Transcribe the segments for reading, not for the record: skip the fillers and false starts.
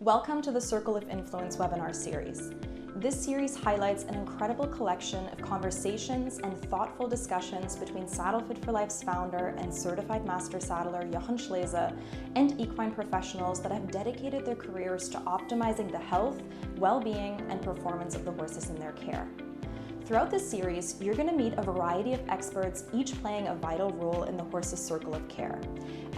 Welcome to the Circle of Influence webinar series. This series highlights an incredible collection of conversations and thoughtful discussions between Saddlefit for Life's founder and certified master saddler Jochen Schleese and equine professionals that have dedicated their careers to optimizing the health, well-being, and performance of the horses in their care. Throughout this series, you're going to meet a variety of experts, each playing a vital role in the horse's circle of care.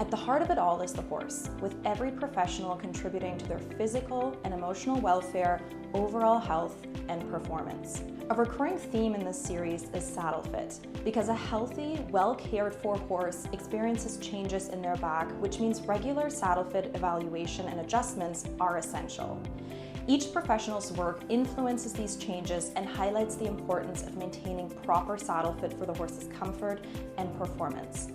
At the heart of it all is the horse, with every professional contributing to their physical and emotional welfare, overall health, and performance. A recurring theme in this series is Saddlefit, because a healthy, well-cared-for horse experiences changes in their back, which means regular Saddlefit evaluation and adjustments are essential. Each professional's work influences these changes and highlights the importance of maintaining proper saddle fit for the horse's comfort and performance.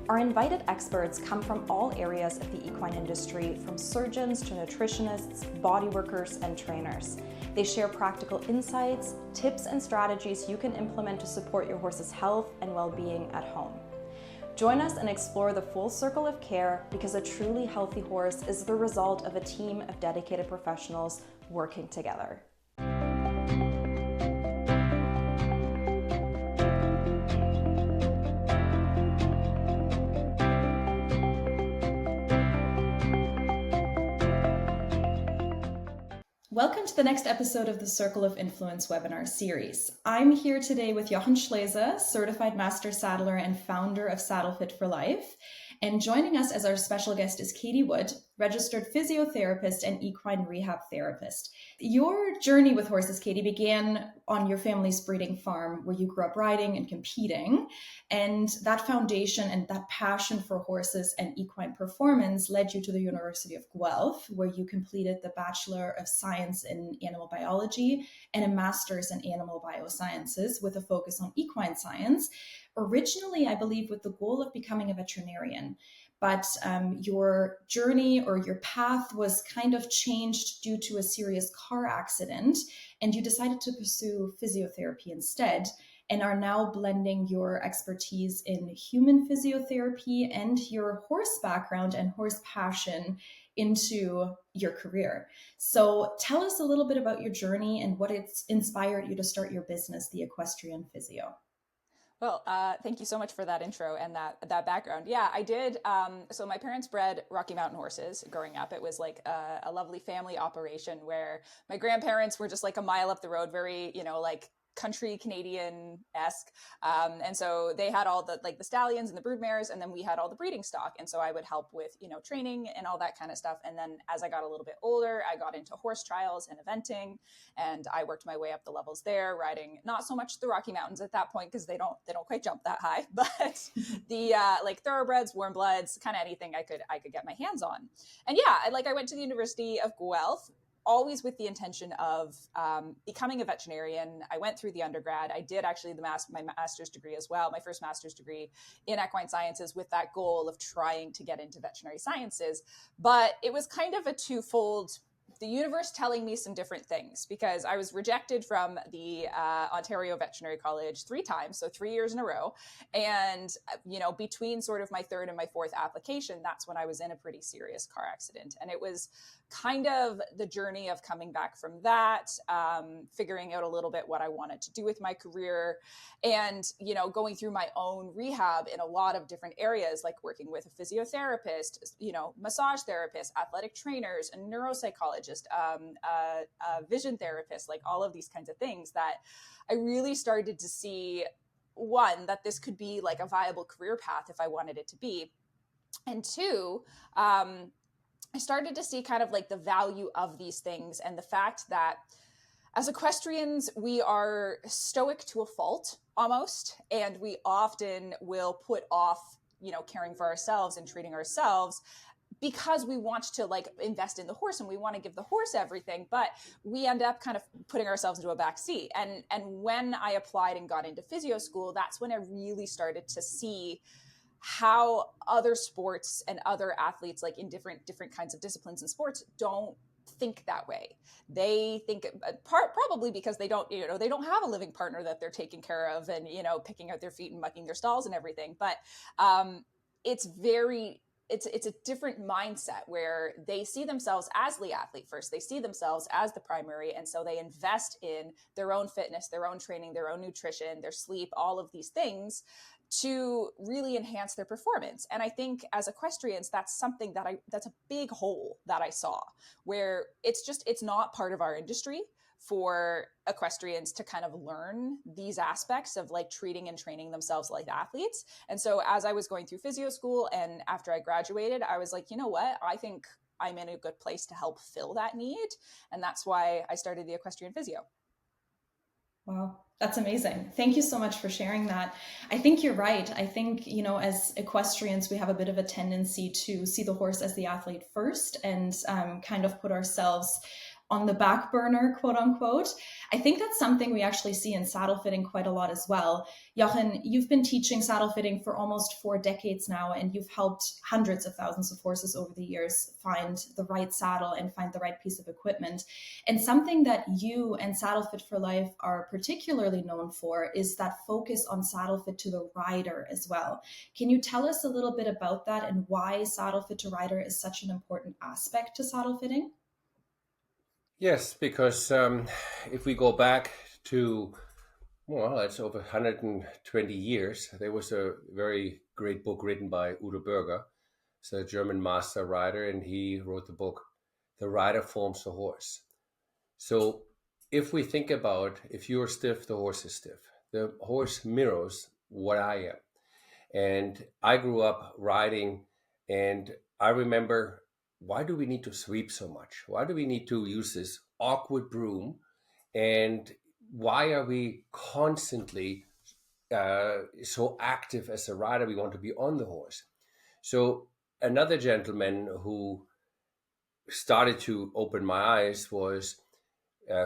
Our invited experts come from all areas of the equine industry, from surgeons to nutritionists, body workers, and trainers. They share practical insights, tips, and strategies you can implement to support your horse's health and well-being at home. Join us and explore the full circle of care, because a truly healthy horse is the result of a team of dedicated professionals working together. Welcome to the next episode of the Circle of Influence webinar series. I'm here today with Jochen Schleese, certified master saddler and founder of Saddlefit for Life. And joining us as our special guest is Katie Wood, registered physiotherapist and equine rehab therapist. Your journey with horses, Katie, began on your family's breeding farm where you grew up riding and competing. And that foundation and that passion for horses and equine performance led you to the University of Guelph, where you completed the Bachelor of Science in Animal Biology and a Master's in Animal Biosciences with a focus on equine science. Originally, I believe, with the goal of becoming a veterinarian, but your journey or your path was kind of changed due to a serious car accident, and you decided to pursue physiotherapy instead, and are now blending your expertise in human physiotherapy and your horse background and horse passion into your career. So tell us a little bit about your journey and what it's inspired you to start your business, the Equestrian Physio. Well, thank you so much for that intro and that background. Yeah, I did. So my parents bred Rocky Mountain horses growing up. It was like a lovely family operation where my grandparents were just like a mile up the road, very, like country Canadian-esque. And so they had all the stallions and the broodmares, and then we had all the breeding stock. And so I would help with, training and all that kind of stuff. And then as I got a little bit older, I got into horse trials and eventing, and I worked my way up the levels there, riding not so much the Rocky Mountains at that point, because they don't quite jump that high, but the thoroughbreds, warm bloods, kind of anything I could get my hands on. And yeah, I went to the University of Guelph, always with the intention of becoming a veterinarian. I went through the undergrad. I did actually my master's degree as well, my first master's degree in equine sciences, with that goal of trying to get into veterinary sciences. But it was kind of a twofold, the universe telling me some different things, because I was rejected from the Ontario Veterinary College 3 times, so 3 years in a row. And, between sort of my third and my fourth application, that's when I was in a pretty serious car accident. And it was kind of the journey of coming back from that, figuring out a little bit what I wanted to do with my career, and, going through my own rehab in a lot of different areas, like working with a physiotherapist, massage therapists, athletic trainers, a neuropsychologist, a vision therapist, like all of these kinds of things, that I really started to see, one, that this could be like a viable career path if I wanted it to be. And two, I started to see kind of like the value of these things, and the fact that as equestrians, we are stoic to a fault almost, and we often will put off, caring for ourselves and treating ourselves, because we want to invest in the horse and we want to give the horse everything, but we end up kind of putting ourselves into a back seat. And when I applied and got into physio school, that's when I really started to see how other sports and other athletes, like in different kinds of disciplines and sports, don't think that way. They think probably because they don't have a living partner that they're taking care of and, picking out their feet and mucking their stalls and everything. But it's very it's a different mindset where they see themselves as the athlete first. They see themselves as the primary. And so they invest in their own fitness, their own training, their own nutrition, their sleep, all of these things to really enhance their performance. And I think as equestrians, that's something that's a big hole that I saw, where it's not part of our industry for equestrians to kind of learn these aspects of like treating and training themselves like athletes. And so as I was going through physio school and after I graduated, I was like, you know what? I think I'm in a good place to help fill that need. And that's why I started the Equestrian Physio. Wow, that's amazing. Thank you so much for sharing that. I think you're right. I think, as equestrians, we have a bit of a tendency to see the horse as the athlete first and kind of put ourselves on the back burner, quote unquote. I think that's something we actually see in saddle fitting quite a lot as well. Jochen, you've been teaching saddle fitting for almost 4 decades now, and you've helped hundreds of thousands of horses over the years find the right saddle and find the right piece of equipment. And something that you and Saddlefit for Life are particularly known for is that focus on saddle fit to the rider as well. Can you tell us a little bit about that and why saddle fit to rider is such an important aspect to saddle fitting? Yes, because if we go back to, well, it's over 120 years. There was a very great book written by Udo Berger. He's a German master rider, and he wrote the book, The Rider Forms the Horse. So if we think about, if you're stiff, the horse is stiff. The horse mirrors what I am. And I grew up riding, and I remember, why do we need to sweep so much? Why do we need to use this awkward broom? And why are we constantly so active as a rider? We want to be on the horse. So another gentleman who started to open my eyes was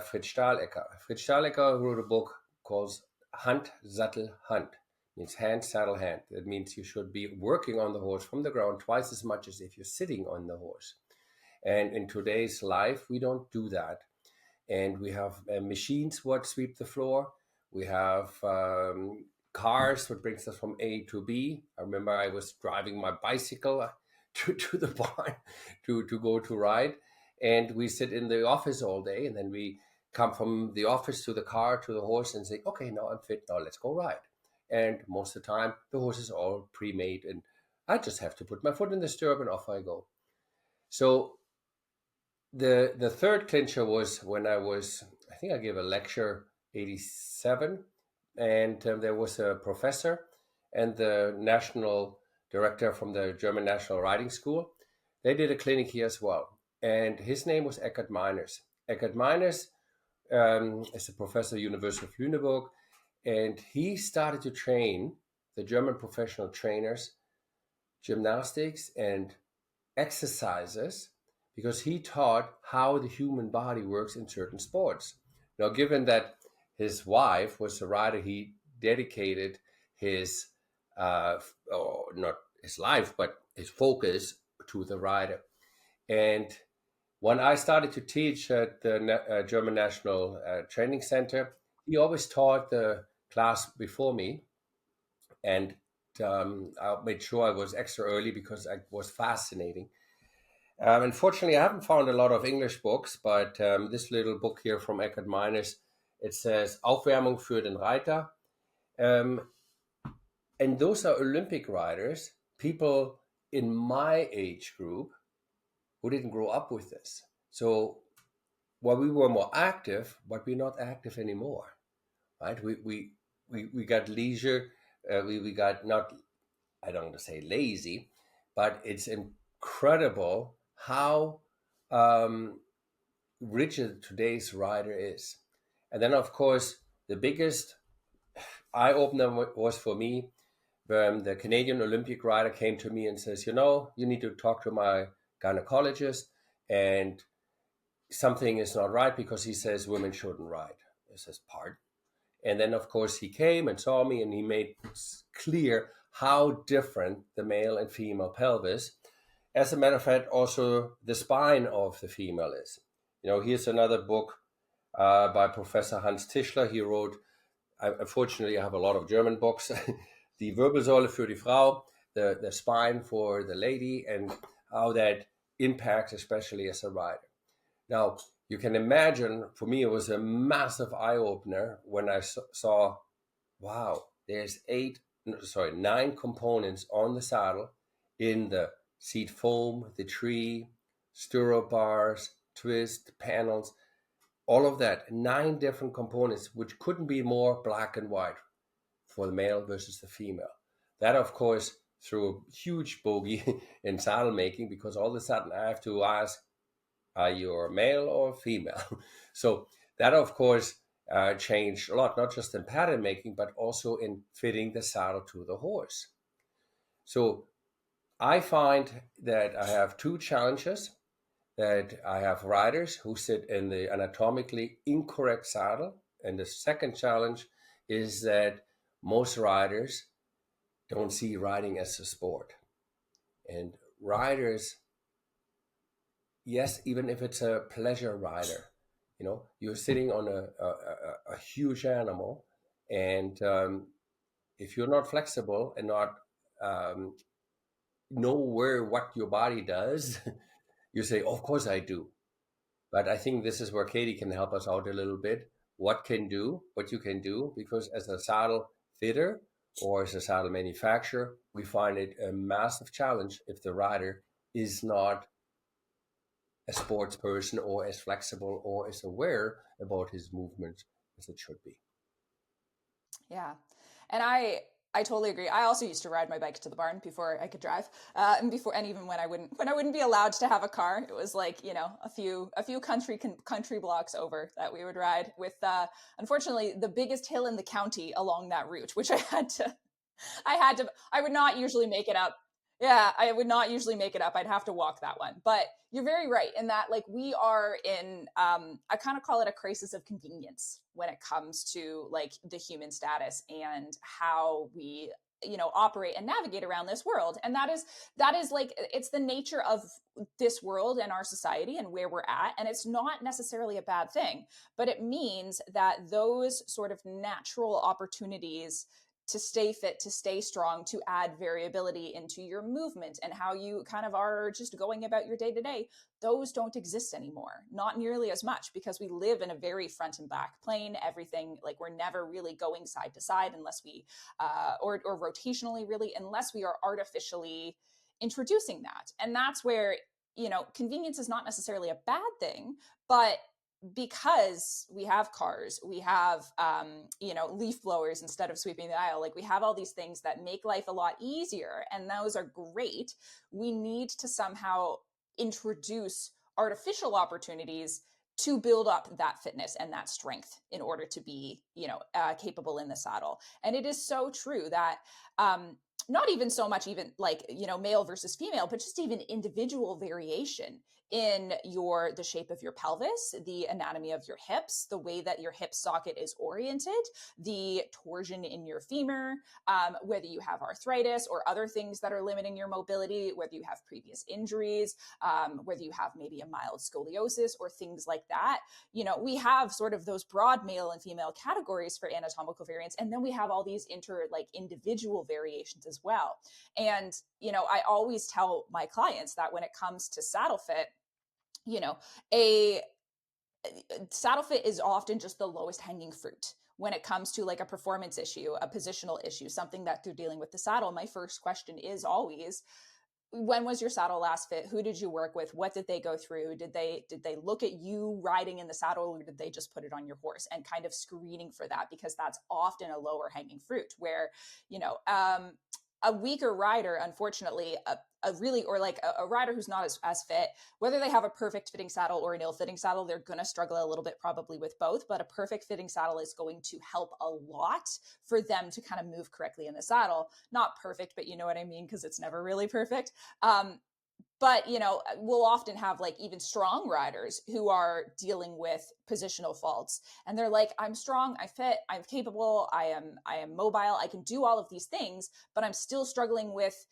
Fritz Stahlecker. Fritz Stahlecker wrote a book called Hand, Sattel, Hand. Means hand, saddle, hand. That means you should be working on the horse from the ground twice as much as if you're sitting on the horse. And in today's life, we don't do that. And we have machines what sweep the floor. We have cars what brings us from A to B. I remember I was driving my bicycle to the barn to go to ride. And we sit in the office all day, and then we come from the office to the car to the horse and say, okay, now I'm fit, now let's go ride. And most of the time, the horse is all pre-made, and I just have to put my foot in the stirrup and off I go. So the third clincher was when I think I gave a lecture 87, and there was a professor and the national director from the German National Riding School. They did a clinic here as well, and his name was Eckhard Meiners. Eckhard Meiners is a professor at the University of Lüneburg. And he started to train the German professional trainers, gymnastics and exercises, because he taught how the human body works in certain sports. Now, given that his wife was a rider, he dedicated his, not his life, but his focus to the rider. And when I started to teach at the German National Training Center, he always taught the class before me, and I made sure I was extra early because I was fascinating. Unfortunately, I haven't found a lot of English books, but this little book here from Eckhard Meiners, it says Aufwärmung für den Reiter. And those are Olympic riders, people in my age group who didn't grow up with this. So while we were more active, but we're not active anymore, right? We got leisure. We got not, I don't want to say lazy, but it's incredible how rigid today's rider is. And then, of course, the biggest eye-opener was for me when the Canadian Olympic rider came to me and says, you need to talk to my gynecologist, and something is not right because he says women shouldn't ride. I says, pardon? And then, of course, he came and saw me, and he made clear how different the male and female pelvis. As a matter of fact, also the spine of the female is. Here's another book by Professor Hans Tischler. He wrote, unfortunately, I have a lot of German books, Die Wirbelsäule für die Frau, the spine for the lady and how that impacts, especially as a rider. Now, you can imagine, for me, it was a massive eye-opener when I saw, wow, there's 9 components on the saddle in the seat foam, the tree, stirrup bars, twist, panels, all of that, 9 different components, which couldn't be more black and white for the male versus the female. That, of course, threw a huge bogey in saddle making, because all of a sudden I have to ask, are you a male or female? So that, of course, changed a lot, not just in pattern making, but also in fitting the saddle to the horse. So I find that I have 2 challenges. That I have riders who sit in the anatomically incorrect saddle. And the second challenge is that most riders don't see riding as a sport. And riders, yes, even if it's a pleasure rider, you're sitting on a huge animal. And if you're not flexible and not know what your body does, you say, of course I do. But I think this is where Katie can help us out a little bit. What you can do, because as a saddle fitter or as a saddle manufacturer, we find it a massive challenge if the rider is not a sports person or as flexible or as aware about his movements as it should be. Yeah. And I totally agree. I also used to ride my bike to the barn before I could drive, and even when I wouldn't be allowed to have a car. It was like, a few country blocks over that we would ride with. Unfortunately, the biggest hill in the county along that route, which I would not usually make it up. Yeah, I would not usually make it up. I'd have to walk that one. But you're very right in that, like, we are in, I kind of call it a crisis of convenience when it comes to like the human status and how we, operate and navigate around this world. And that is like, it's the nature of this world and our society and where we're at. And it's not necessarily a bad thing, but it means that those sort of natural opportunities to stay fit, to stay strong, to add variability into your movement and how you kind of are just going about your day to day, those don't exist anymore, not nearly as much, because we live in a very front and back plane. Everything, like, we're never really going side to side unless we, or rotationally really, unless we are artificially introducing that. And that's where, convenience is not necessarily a bad thing, but because we have cars, we have, leaf blowers instead of sweeping the aisle. Like, we have all these things that make life a lot easier, and those are great. We need to somehow introduce artificial opportunities to build up that fitness and that strength in order to be, capable in the saddle. And it is so true that, not even so much even like, male versus female, but just even individual variation in the shape of your pelvis, the anatomy of your hips, the way that your hip socket is oriented, the torsion in your femur, whether you have arthritis or other things that are limiting your mobility, whether you have previous injuries, whether you have maybe a mild scoliosis or things like that. We have sort of those broad male and female categories for anatomical variance. And then we have all these individual variations as well. And, I always tell my clients that when it comes to saddle fit, a saddle fit is often just the lowest hanging fruit when it comes to like a performance issue, a positional issue, something that they're dealing with the saddle. My first question is always, when was your saddle last fit? Who did you work with? What did they go through? Did they look at you riding in the saddle, or did they just put it on your horse? And kind of screening for that, because that's often a lower hanging fruit where, a weaker rider, unfortunately, a rider who's not as fit, whether they have a perfect fitting saddle or an ill fitting saddle, they're going to struggle a little bit probably with both. But a perfect fitting saddle is going to help a lot for them to kind of move correctly in the saddle. Not perfect, but you know what I mean, because it's never really perfect. But, we'll often have like even strong riders who are dealing with positional faults. And they're like, I'm strong, I fit, I'm capable, I am mobile, I can do all of these things, but I'm still struggling with,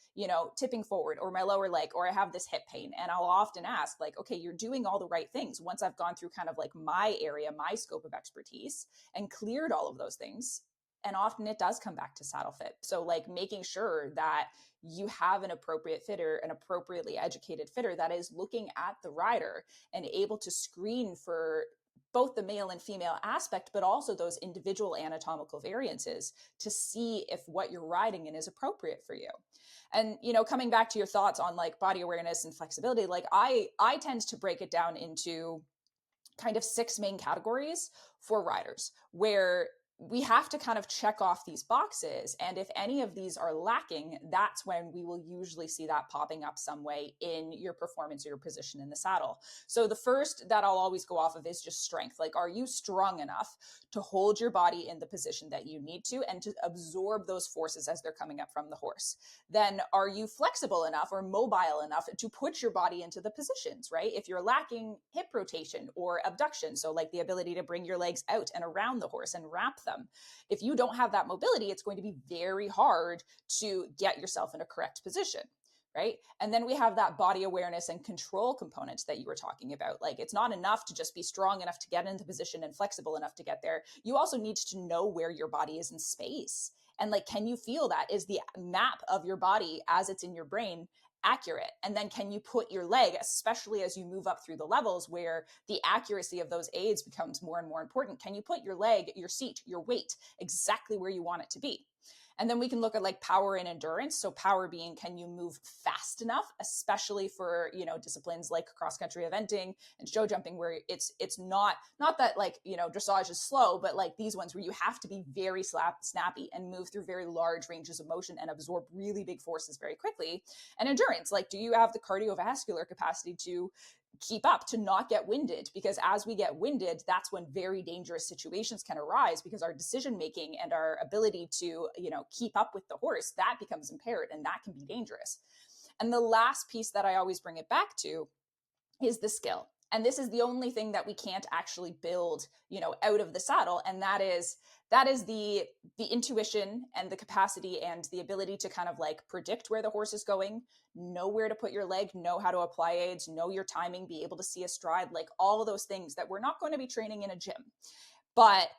tipping forward or my lower leg, or I have this hip pain. And I'll often ask like, okay, you're doing all the right things. Once I've gone through kind of like my area, my scope of expertise, and cleared all of those things, And often it does come back to saddle fit. So like making sure that you have an appropriate fitter, an appropriately educated fitter that is looking at the rider and able to screen for both the male and female aspect, but also those individual anatomical variances to see if what you're riding in is appropriate for you. And, you know, coming back to your thoughts on like body awareness and flexibility, like I tend to break it down into kind of 6 main categories for riders, where we have to kind of check off these boxes. And if any of these are lacking, that's when we will usually see that popping up some way in your performance or your position in the saddle. So the first that I'll always go off of is just strength. Like, are you strong enough to hold your body in the position that you need to and to absorb those forces as they're coming up from the horse? Then are you flexible enough or mobile enough to put your body into the positions, right? If you're lacking hip rotation or abduction, so like the ability to bring your legs out and around the horse and wrap them. If you don't have that mobility, it's going to be very hard to get yourself in a correct position, right? And then we have that body awareness and control component that you were talking about. Like, it's not enough to just be strong enough to get into position and flexible enough to get there. You also need to know where your body is in space. And like, can you feel that? Is the map of your body as it's in your brain accurate? And then can you put your leg, especially as you move up through the levels where the accuracy of those aids becomes more and more important, can you put your leg, your seat, your weight exactly where you want it to be? And then we can look at like power and endurance. So power being, can you move fast enough, especially for, you know, disciplines like cross country eventing and show jumping, where it's not that like, you know, dressage is slow, but like these ones where you have to be very snappy and move through very large ranges of motion and absorb really big forces very quickly. And endurance, like, do you have the cardiovascular capacity to keep up, to not get winded? Because as we get winded, that's when very dangerous situations can arise, because our decision making and our ability to, you know, keep up with the horse, that becomes impaired, and that can be dangerous. And the last piece that I always bring it back to is the skill. And this is the only thing that we can't actually build, you know, out of the saddle. And that is the intuition and the capacity and the ability to kind of like predict where the horse is going, know where to put your leg, know how to apply aids, know your timing, be able to see a stride, like all of those things that we're not going to be training in a gym, but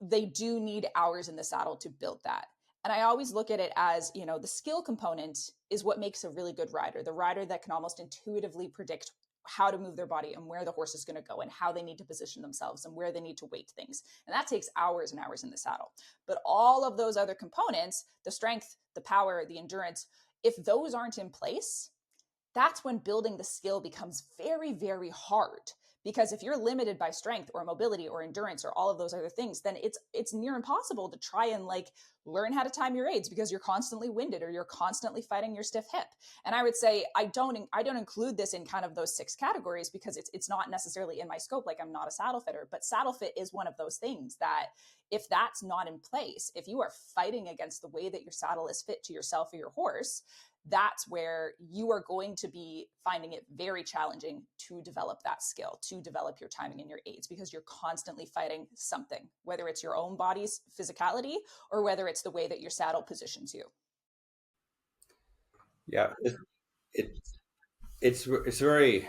they do need hours in the saddle to build that. And I always look at it as, you know, the skill component is what makes a really good rider, the rider that can almost intuitively predict how to move their body and where the horse is going to go and how they need to position themselves and where they need to weight things. And that takes hours and hours in the saddle. But all of those other components, the strength, the power, the endurance, if those aren't in place, that's when building the skill becomes very, very hard. Because if you're limited by strength or mobility or endurance or all of those other things, then it's near impossible to try and like learn how to time your aids, because you're constantly winded or you're constantly fighting your stiff hip. And I would say I don't include this in kind of those 6 categories because it's not necessarily in my scope. Like, I'm not a saddle fitter, but saddle fit is one of those things that if that's not in place, if you are fighting against the way that your saddle is fit to yourself or your horse, that's where you are going to be finding it very challenging to develop that skill, to develop your timing and your aids, because you're constantly fighting something, whether it's your own body's physicality or whether it's the way that your saddle positions you. Yeah, it's very.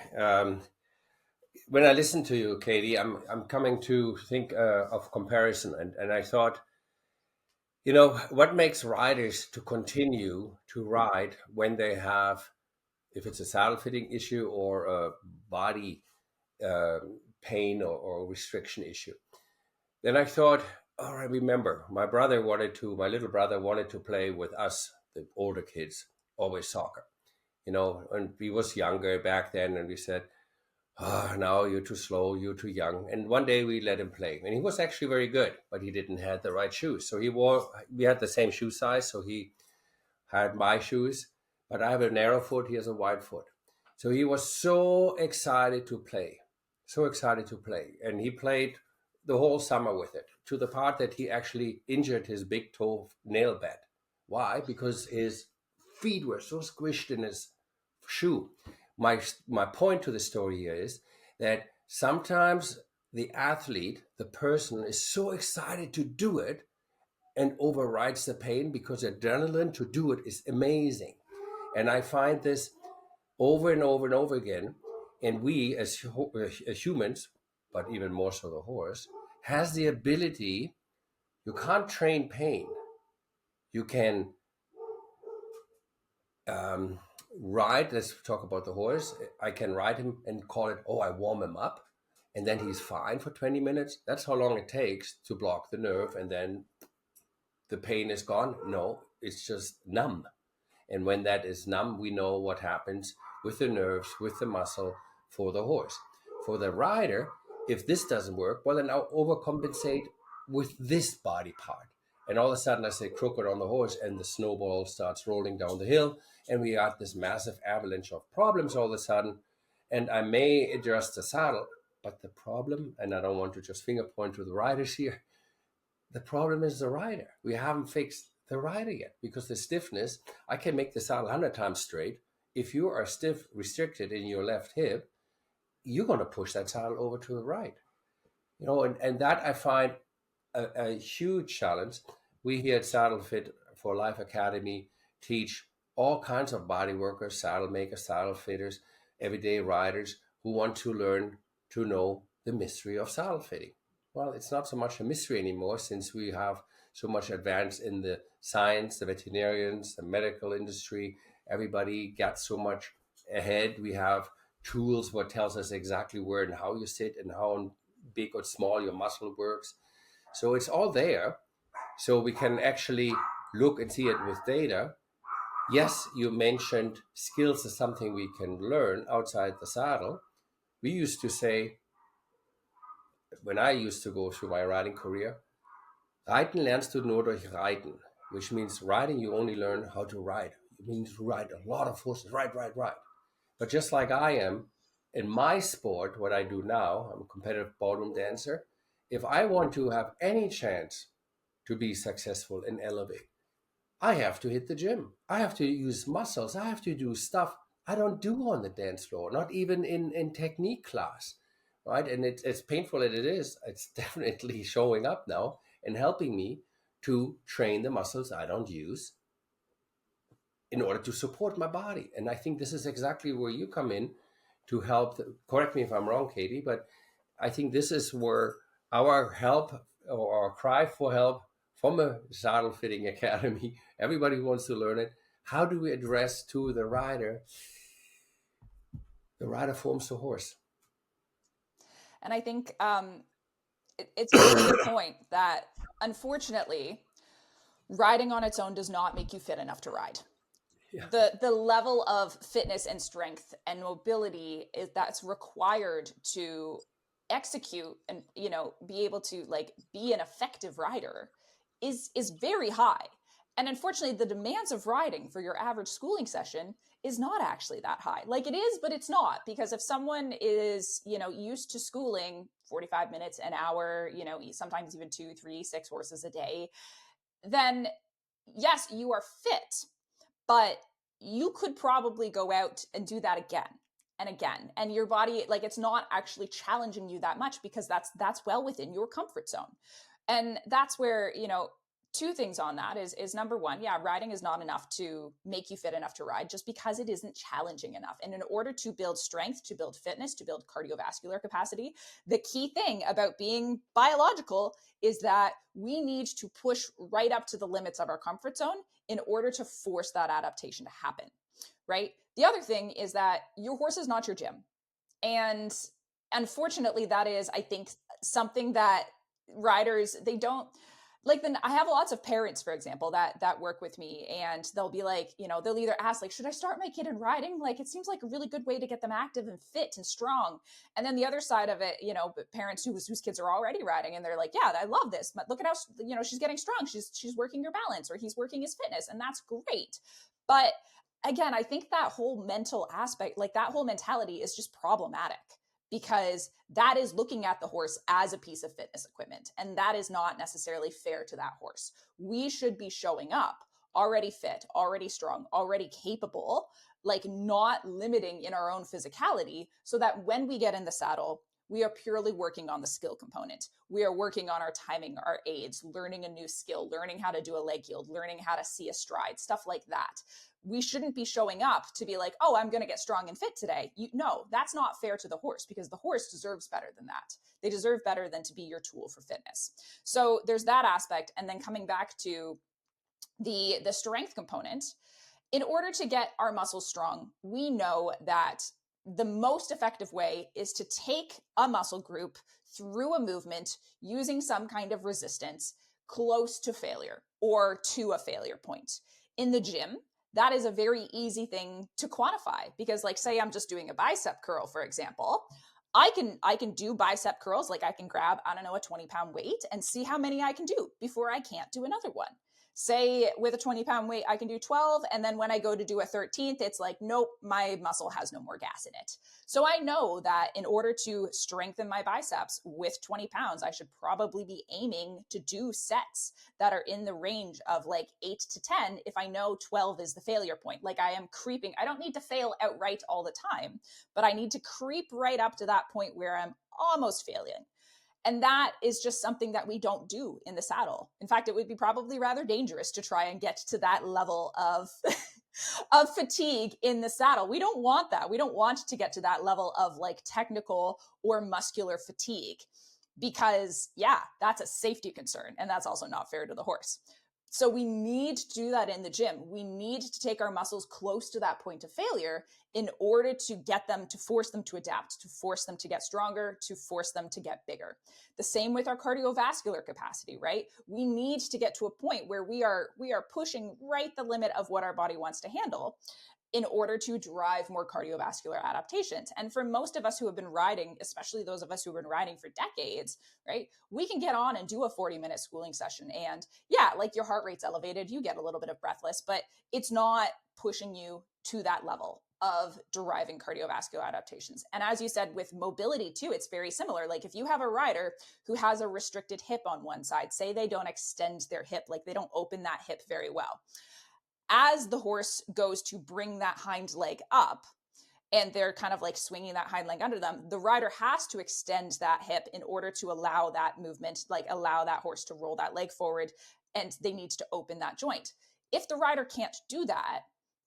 When I listen to you, Katie, I'm coming to think of comparison, and I thought, you know, what makes riders to continue to ride when they have, if it's a saddle fitting issue or a body uh, pain or restriction issue. Then I thought, oh, I remember my little brother wanted to play with us, the older kids, always soccer, you know, and he was younger back then. And we said, oh, now you're too slow, you're too young. And one day we let him play, and he was actually very good, but he didn't have the right shoes. So we had the same shoe size. So he had my shoes, but I have a narrow foot, he has a wide foot. So he was so excited to play, And he played the whole summer with it, to the part that he actually injured his big toe nail bed. Why? Because his feet were so squished in his shoe. My point to the story here is that sometimes the athlete, the person, is so excited to do it and overrides the pain, because adrenaline to do it is amazing. And I find this over and over and over again. And we as humans, but even more so the horse, has the ability You can't train pain. You can ride. Let's talk about the horse. I can ride him and call it, oh, I warm him up, and then he's fine for 20 minutes. That's how long it takes to block the nerve, and then the pain is gone. No, it's just numb. And when that is numb, we know what happens with the nerves, with the muscle for the horse. For the rider, if this doesn't work, well, then I'll overcompensate with this body part. And all of a sudden I say crooked on the horse and the snowball starts rolling down the hill. And we got this massive avalanche of problems all of a sudden. And I may adjust the saddle, but the problem, and I don't want to just finger point to the riders here, the problem is the rider. We haven't fixed the rider yet because the stiffness, I can make the saddle 100 times straight. If you are stiff, restricted in your left hip, you're going to push that saddle over to the right. You know, and that I find a huge challenge. We here at Saddlefit for Life Academy teach all kinds of body workers, saddle makers, saddle fitters, everyday riders who want to learn to know the mystery of saddle fitting. Well, it's not so much a mystery anymore since we have so much advance in the science, the veterinarians, the medical industry. Everybody got so much ahead. We have tools what tells us exactly where and how you sit and how big or small your muscle works. So it's all there. So we can actually look and see it with data. Yes, you mentioned skills is something we can learn outside the saddle. We used to say, when I used to go through my riding career, Reiten lernst du nur durch Reiten, which means riding, you only learn how to ride. It means to ride a lot of horses, ride. But just like I am, in my sport, what I do now, I'm a competitive ballroom dancer. If I want to have any chance to be successful and elevate, I have to hit the gym. I have to use muscles. I have to do stuff I don't do on the dance floor, not even in technique class, right? And it's painful as it is. It's definitely showing up now and helping me to train the muscles I don't use in order to support my body. And I think this is exactly where you come in to help. Correct me if I'm wrong, Katie, but I think this is where our help or our cry for help from a saddle fitting academy, everybody who wants to learn it, how do we address to the rider forms the horse? And I think it's a really good point that unfortunately, riding on its own does not make you fit enough to ride. Yeah. The level of fitness and strength and mobility that's required to execute and, you know, be able to like be an effective rider is very high. And unfortunately, the demands of riding for your average schooling session is not actually that high. Like it is, but it's not, because if someone is, you know, used to schooling 45 minutes, an hour, you know, sometimes even 2, 3, 6 horses a day, then yes, you are fit, but you could probably go out and do that again and again. And your body, like, it's not actually challenging you that much because that's well within your comfort zone. And that's where, you know, 2 things on that is number one, yeah, riding is not enough to make you fit enough to ride just because it isn't challenging enough. And in order to build strength, to build fitness, to build cardiovascular capacity, the key thing about being biological is that we need to push right up to the limits of our comfort zone in order to force that adaptation to happen, right? The other thing is that your horse is not your gym. And unfortunately, that is, I think, something that riders, they don't, like, then I have lots of parents, for example, that work with me, and they'll be like, you know, they'll either ask, like, should I start my kid in riding? Like, it seems like a really good way to get them active and fit and strong. And then the other side of it, you know, parents whose kids are already riding, and they're like, yeah, I love this. But look at how, you know, she's getting strong. She's working her balance, or he's working his fitness, and that's great. But again, I think that whole mental aspect, like that whole mentality is just problematic, because that is looking at the horse as a piece of fitness equipment. And that is not necessarily fair to that horse. We should be showing up already fit, already strong, already capable, like not limiting in our own physicality, so that when we get in the saddle, we are purely working on the skill component. We are working on our timing, our aids, learning a new skill, learning how to do a leg yield, learning how to see a stride, stuff like that. We shouldn't be showing up to be like, oh, I'm going to get strong and fit today. No, that's not fair to the horse, because the horse deserves better than that. They deserve better than to be your tool for fitness. So there's that aspect. And then coming back to the strength component, in order to get our muscles strong, we know that the most effective way is to take a muscle group through a movement using some kind of resistance close to failure or to a failure point. In the gym, that is a very easy thing to quantify, because like, say I'm just doing a bicep curl, for example, I can do bicep curls. Like I can grab, I don't know, a 20-pound weight and see how many I can do before I can't do another one. Say with a 20-pound weight, I can do 12. And then when I go to do a 13th, it's like, nope, my muscle has no more gas in it. So I know that in order to strengthen my biceps with 20 pounds, I should probably be aiming to do sets that are in the range of like 8 to 10 if I know 12 is the failure point. Like I am creeping. I don't need to fail outright all the time, but I need to creep right up to that point where I'm almost failing. And that is just something that we don't do in the saddle. In fact, it would be probably rather dangerous to try and get to that level of, of fatigue in the saddle. We don't want that. We don't want to get to that level of like technical or muscular fatigue, because yeah, that's a safety concern. And that's also not fair to the horse. So we need to do that in the gym. We need to take our muscles close to that point of failure in order to get them, to force them to adapt, to force them to get stronger, to force them to get bigger. The same with our cardiovascular capacity, right? We need to get to a point where we are pushing right the limit of what our body wants to handle in order to drive more cardiovascular adaptations. And for most of us who have been riding, especially those of us who have been riding for decades, right, we can get on and do a 40-minute schooling session. And yeah, like your heart rate's elevated, you get a little bit of breathless, but it's not pushing you to that level of deriving cardiovascular adaptations. And as you said, with mobility too, it's very similar. Like if you have a rider who has a restricted hip on one side, say they don't extend their hip, like they don't open that hip very well, as the horse goes to bring that hind leg up and they're kind of like swinging that hind leg under them, the rider has to extend that hip in order to allow that movement, like allow that horse to roll that leg forward, and they need to open that joint. If the rider can't do that,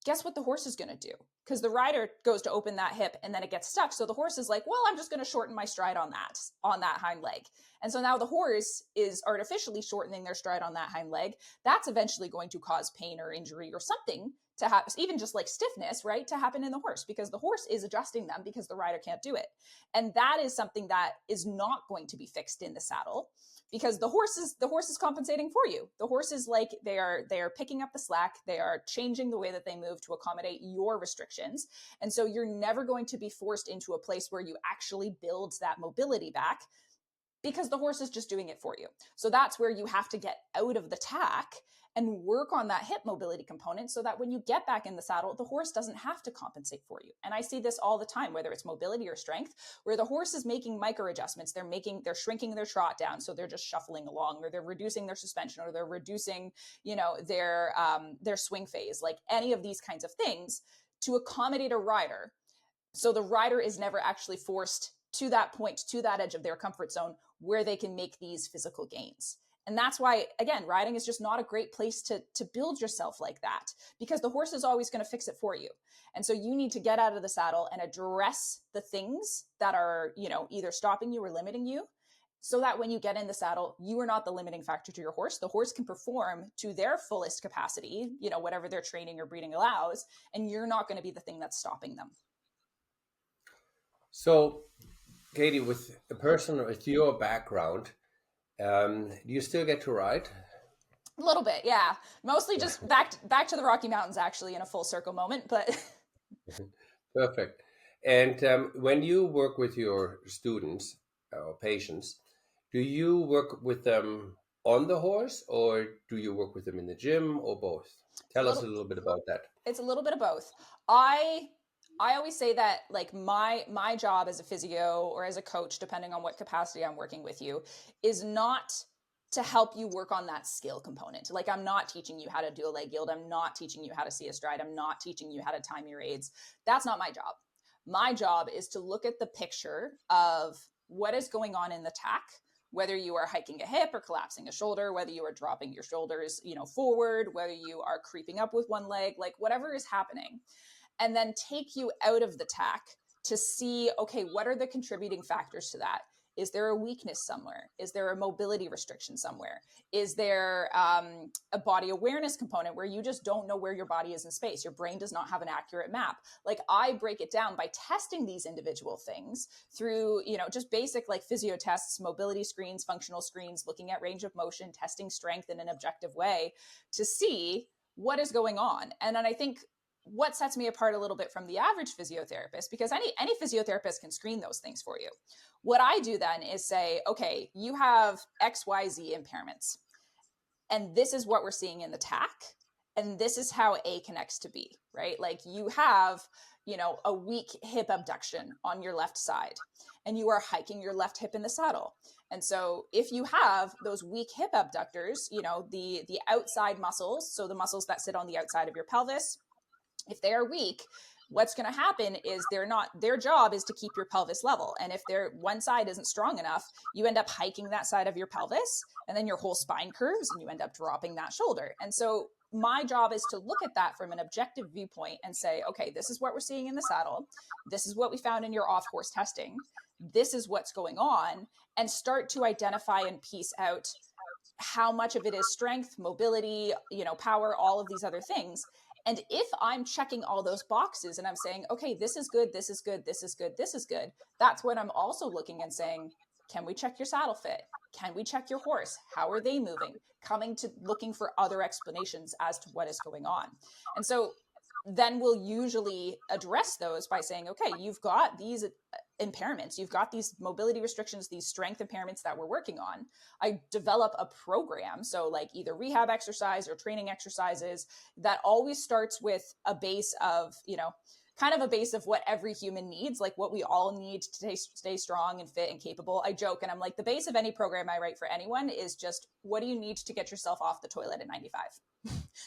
guess what the horse is going to do? Because the rider goes to open that hip and then it gets stuck. So the horse is like, well, I'm just going to shorten my stride on that hind leg. And so now the horse is artificially shortening their stride on that hind leg. That's eventually going to cause pain or injury or something to happen, even just like stiffness, right, to happen in the horse, because the horse is adjusting them because the rider can't do it. And that is something that is not going to be fixed in the saddle, because the horse is compensating for you. The horse is like, they are picking up the slack. They are changing the way that they move to accommodate your restrictions. And so you're never going to be forced into a place where you actually build that mobility back, because the horse is just doing it for you. So that's where you have to get out of the tack and work on that hip mobility component, so that when you get back in the saddle, the horse doesn't have to compensate for you. And I see this all the time, whether it's mobility or strength, where the horse is making micro adjustments. They're shrinking their trot down, so they're just shuffling along, or they're reducing their suspension, or they're reducing, their swing phase, like any of these kinds of things to accommodate a rider. So the rider is never actually forced to that point, to that edge of their comfort zone where they can make these physical gains. And that's why, again, riding is just not a great place to build yourself like that, because the horse is always going to fix it for you. And so you need to get out of the saddle and address the things that are, either stopping you or limiting you, so that when you get in the saddle, you are not the limiting factor to your horse. The horse can perform to their fullest capacity, whatever their training or breeding allows, and you're not going to be the thing that's stopping them. So, Katie, with a person with your background, do you still get to ride? A little bit, yeah. Mostly just back to the Rocky Mountains, actually, in a full circle moment, but Perfect. And when you work with your students or patients, do you work with them on the horse, or do you work with them in the gym, or both? Tell us a little bit about that. It's a little bit of both. I always say that, like, my job as a physio or as a coach, depending on what capacity I'm working with you, is not to help you work on that skill component. Like, I'm not teaching you how to do a leg yield. I'm not teaching you how to see a stride. I'm not teaching you how to time your aids. That's not my job. My job is to look at the picture of what is going on in the tack, whether you are hiking a hip or collapsing a shoulder, whether you are dropping your shoulders, forward, whether you are creeping up with one leg, like whatever is happening, and then take you out of the tack to see, okay, what are the contributing factors to that? Is there a weakness somewhere? Is there a mobility restriction somewhere? Is there a body awareness component where you just don't know where your body is in space? Your brain does not have an accurate map. Like, I break it down by testing these individual things through, just basic like physio tests, mobility screens, functional screens, looking at range of motion, testing strength in an objective way to see what is going on. And then I think what sets me apart a little bit from the average physiotherapist, because any physiotherapist can screen those things for you. What I do then is say, okay, you have XYZ impairments, and this is what we're seeing in the tack, and this is how A connects to B, right? Like, you have, a weak hip abduction on your left side, and you are hiking your left hip in the saddle. And so if you have those weak hip abductors, the outside muscles, so the muscles that sit on the outside of your pelvis, if they are weak, what's going to happen is their job is to keep your pelvis level. And if one side isn't strong enough, you end up hiking that side of your pelvis, and then your whole spine curves and you end up dropping that shoulder. And so my job is to look at that from an objective viewpoint and say, okay, this is what we're seeing in the saddle. This is what we found in your off horse testing. This is what's going on, and start to identify and piece out how much of it is strength, mobility, power, all of these other things. And if I'm checking all those boxes and I'm saying, okay, this is good, this is good, this is good, this is good, that's when I'm also looking and saying, can we check your saddle fit? Can we check your horse? How are they moving? Looking for other explanations as to what is going on. And so then we'll usually address those by saying, okay, you've got these impairments, you've got these mobility restrictions, these strength impairments that we're working on. I develop a program, so like either rehab exercise or training exercises, that always starts with a base of, kind of a base of what every human needs, like what we all need to stay strong and fit and capable. I joke and I'm like, the base of any program I write for anyone is just, what do you need to get yourself off the toilet at 95?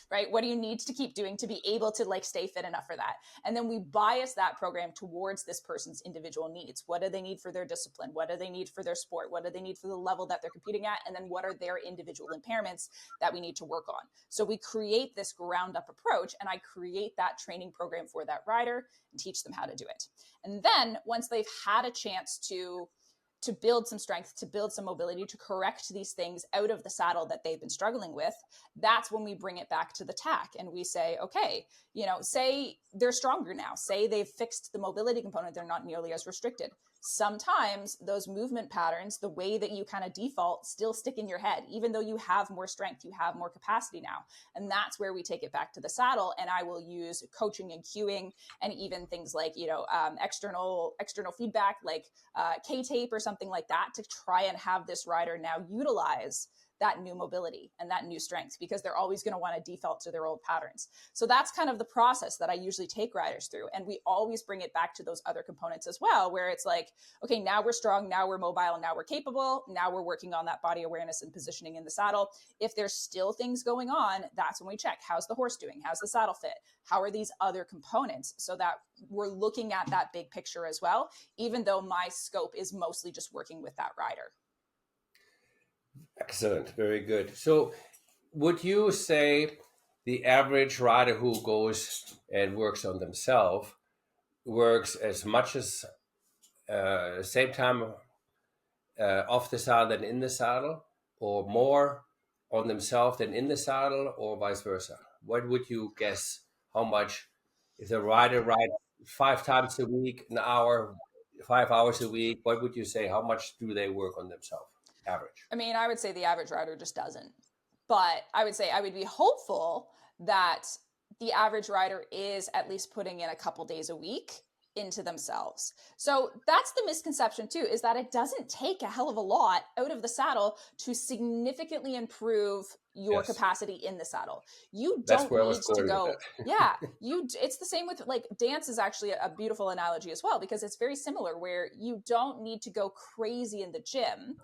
Right? What do you need to keep doing to be able to like stay fit enough for that? And then we bias that program towards this person's individual needs. What do they need for their discipline? What do they need for their sport? What do they need for the level that they're competing at? And then what are their individual impairments that we need to work on? So we create this ground up approach, and I create that training program for that rider and teach them how to do it. And then once they've had a chance to build some strength, to build some mobility, to correct these things out of the saddle that they've been struggling with, that's when we bring it back to the tack and we say, okay, say they're stronger now, say they've fixed the mobility component, they're not nearly as restricted. Sometimes those movement patterns, the way that you kind of default, still stick in your head, even though you have more strength, you have more capacity now. And that's where we take it back to the saddle. And I will use coaching and cueing, and even things like, external feedback, like K-tape or something like that, to try and have this rider now utilize that new mobility and that new strength, because they're always going to want to default to their old patterns. So that's kind of the process that I usually take riders through. And we always bring it back to those other components as well, where it's like, okay, now we're strong, now we're mobile, now we're capable, now we're working on that body awareness and positioning in the saddle. If there's still things going on, that's when we check, how's the horse doing? How's the saddle fit? How are these other components? So that we're looking at that big picture as well, even though my scope is mostly just working with that rider. Excellent. Very good. So would you say the average rider who goes and works on themselves works as much as same time off the saddle than in the saddle, or more on themselves than in the saddle, or vice versa? What would you guess how much, if the rider rides 5 times a week, an hour, 5 hours a week, what would you say, how much do they work on themselves? Average. I mean, I would say the average rider just doesn't. But I would say I would be hopeful that the average rider is at least putting in a couple days a week into themselves. So that's the misconception too, is that it doesn't take a hell of a lot out of the saddle to significantly improve your capacity in the saddle. You don't need to go. Yeah, it's the same with like dance is actually a beautiful analogy as well, because it's very similar, where you don't need to go crazy in the gym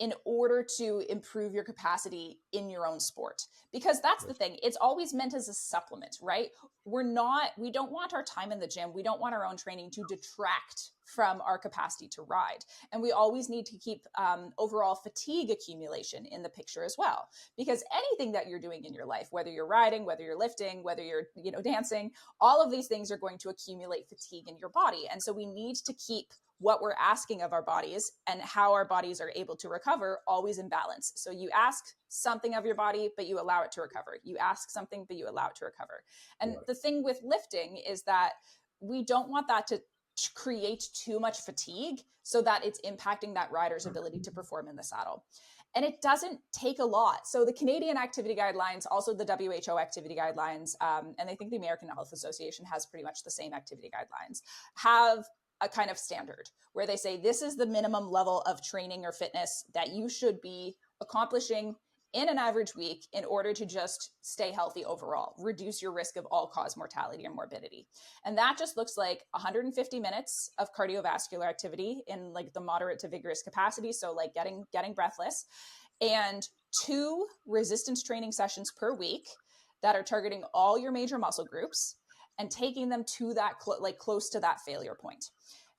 in order to improve your capacity in your own sport. Because that's the thing, it's always meant as a supplement, right? We don't want our time in the gym, we don't want our own training to detract from our capacity to ride. And we always need to keep overall fatigue accumulation in the picture as well. Because anything that you're doing in your life, whether you're riding, whether you're lifting, whether you're, dancing, all of these things are going to accumulate fatigue in your body. And so we need to keep what we're asking of our bodies and how our bodies are able to recover always in balance. So you ask something of your body, but you allow it to recover. You ask something, but you allow it to recover. And the thing with lifting is that we don't want that to create too much fatigue so that it's impacting that rider's ability to perform in the saddle. And it doesn't take a lot. So the Canadian activity guidelines, also the WHO activity guidelines, and I think the American Health Association has pretty much the same activity guidelines, have a kind of standard where they say this is the minimum level of training or fitness that you should be accomplishing in an average week in order to just stay healthy overall, reduce your risk of all-cause mortality or morbidity. And that just looks like 150 minutes of cardiovascular activity in like the moderate to vigorous capacity, so like getting breathless, and 2 resistance training sessions per week that are targeting all your major muscle groups and taking them to that close to that failure point.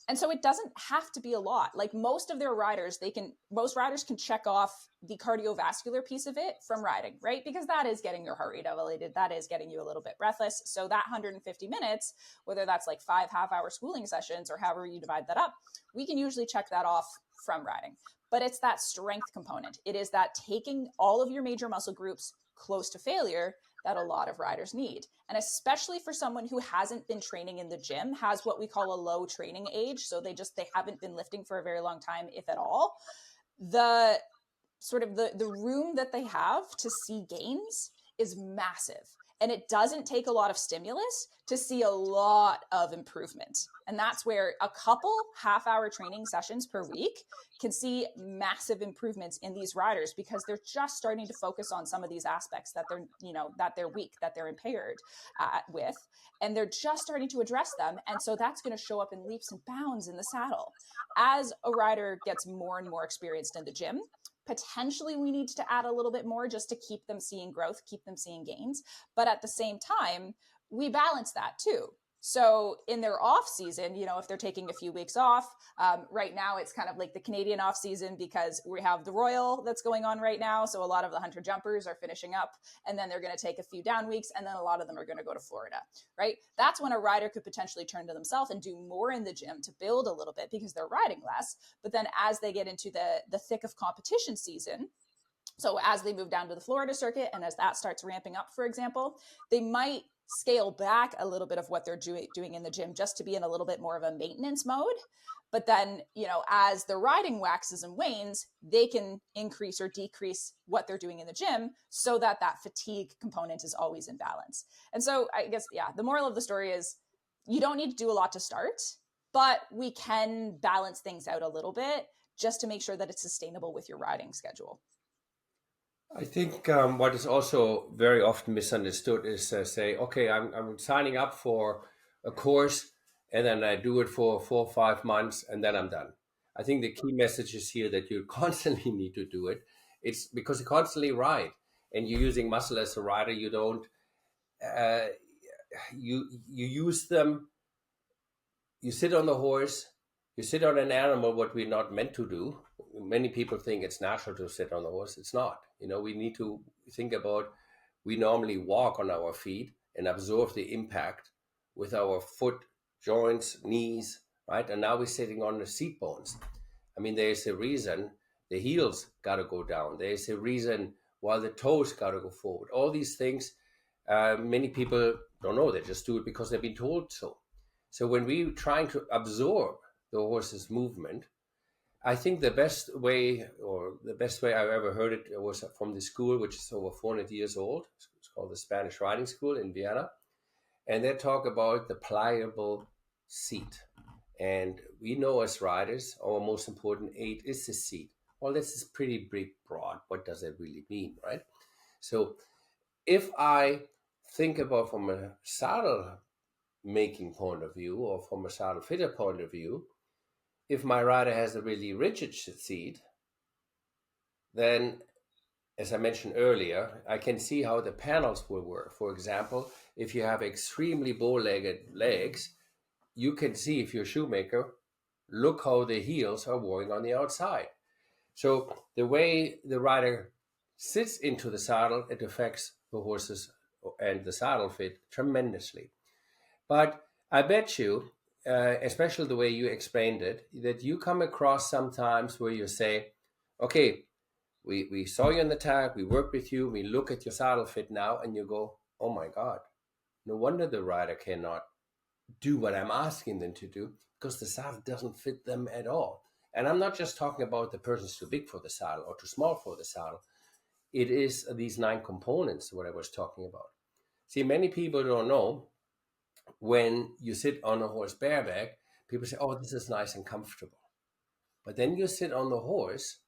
And so it doesn't have to be a lot. Like most riders can check off the cardiovascular piece of it from riding, right? Because that is getting your heart rate elevated. That is getting you a little bit breathless. So that 150 minutes, whether that's like 5 half-hour schooling sessions or however you divide that up, we can usually check that off from riding. But it's that strength component. It is that taking all of your major muscle groups close to failure that a lot of riders need. And especially for someone who hasn't been training in the gym, has what we call a low training age. So they haven't been lifting for a very long time, if at all. The room that they have to see gains is massive. And it doesn't take a lot of stimulus to see a lot of improvement. And that's where a couple half-hour training sessions per week can see massive improvements in these riders, because they're just starting to focus on some of these aspects that they're weak, that they're impaired with, and they're just starting to address them. And so that's going to show up in leaps and bounds in the saddle. As a rider gets more and more experienced in the gym, potentially we need to add a little bit more just to keep them seeing growth, keep them seeing gains. But at the same time, we balance that too. So in their off season, if they're taking a few weeks off, right now it's kind of like the Canadian off season because we have the Royal that's going on right now. So a lot of the hunter jumpers are finishing up, and then they're going to take a few down weeks, and then a lot of them are going to go to Florida, right? That's when a rider could potentially turn to themselves and do more in the gym to build a little bit because they're riding less. But then as they get into the thick of competition season, so as they move down to the Florida circuit and as that starts ramping up, for example, they might scale back a little bit of what they're doing in the gym just to be in a little bit more of a maintenance mode. But then, as the riding waxes and wanes, they can increase or decrease what they're doing in the gym so that fatigue component is always in balance. And so I guess, the moral of the story is you don't need to do a lot to start, but we can balance things out a little bit just to make sure that it's sustainable with your riding schedule. I think what is also very often misunderstood is say, okay, I'm signing up for a course and then I do it for 4 or 5 months and then I'm done. I think the key message is here that you constantly need to do it. It's because you constantly ride and you're using muscle as a rider. You don't, you use them, you sit on the horse, you sit on an animal, what we're not meant to do. Many people think it's natural to sit on the horse. It's not. We need to think about, we normally walk on our feet and absorb the impact with our foot, joints, knees, right? And now we're sitting on the seat bones. I mean, there's a reason the heels got to go down. There's a reason why the toes got to go forward. All these things, many people don't know. They just do it because they've been told so. So when we're trying to absorb the horse's movement, I think the best way I've ever heard it was from the school, which is over 400 years old. It's called the Spanish Riding School in Vienna. And they talk about the pliable seat. And we know as riders, our most important aid is the seat. Well, this is pretty big, broad. What does that really mean, right? So if I think about from a saddle making point of view or from a saddle fitter point of view, if my rider has a really rigid seat, then, as I mentioned earlier, I can see how the panels will work. For example, if you have extremely bow-legged legs, you can see, if you're a shoemaker, look how the heels are working on the outside. So the way the rider sits into the saddle, it affects the horses and the saddle fit tremendously. But I bet you, especially the way you explained it, that you come across sometimes where you say, okay, we saw you in the tag, we worked with you, we look at your saddle fit now, and you go, oh my God, no wonder the rider cannot do what I'm asking them to do, because the saddle doesn't fit them at all. And I'm not just talking about the person's too big for the saddle or too small for the saddle. It is these 9 components, what I was talking about. See, many people don't know, when you sit on a horse bareback, people say, oh, this is nice and comfortable. But then you sit on the horse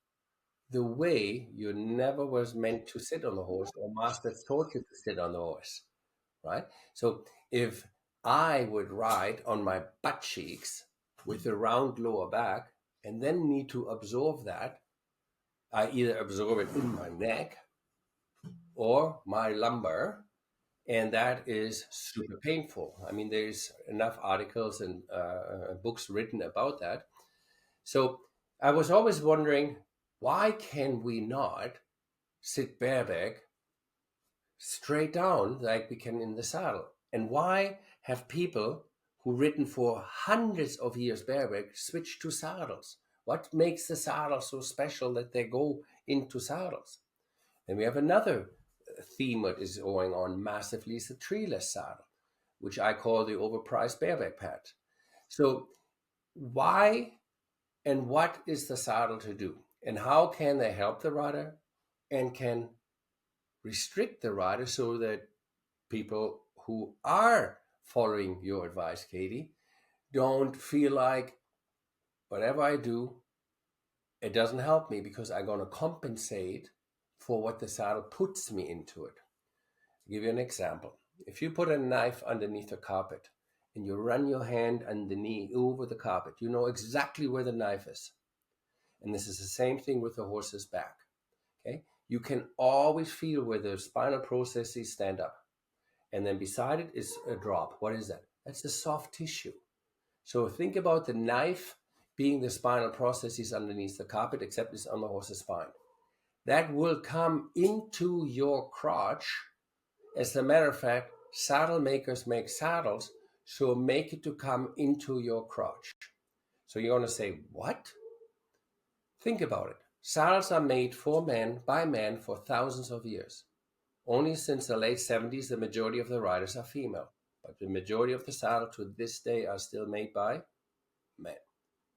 the way you never was meant to sit on the horse, or masters taught you to sit on the horse, right? So if I would ride on my butt cheeks with a round lower back and then need to absorb that, I either absorb it in my neck or my lumbar, and that is super painful. I mean, there's enough articles and books written about that. So I was always wondering, why can we not sit bareback straight down like we can in the saddle? And why have people who ridden for hundreds of years bareback switched to saddles? What makes the saddle so special that they go into saddles? And we have another theme that is going on massively, is the treeless saddle, which I call the overpriced bareback pad. So why and what is the saddle to do? And how can they help the rider and can restrict the rider so that people who are following your advice, Katie, don't feel like whatever I do, it doesn't help me because I'm going to compensate for what the saddle puts me into it. I'll give you an example. If you put a knife underneath the carpet and you run your hand underneath over the carpet, you know exactly where the knife is. And this is the same thing with the horse's back. Okay, you can always feel where the spinal processes stand up. And then beside it is a drop. What is that? That's the soft tissue. So think about the knife being the spinal processes underneath the carpet, except it's on the horse's spine. That will come into your crotch. As a matter of fact, saddle makers make saddles, so make it to come into your crotch. So you're going to say, what? Think about it. Saddles are made for men, by men, for thousands of years. Only since the late 70s, the majority of the riders are female. But the majority of the saddle to this day are still made by men.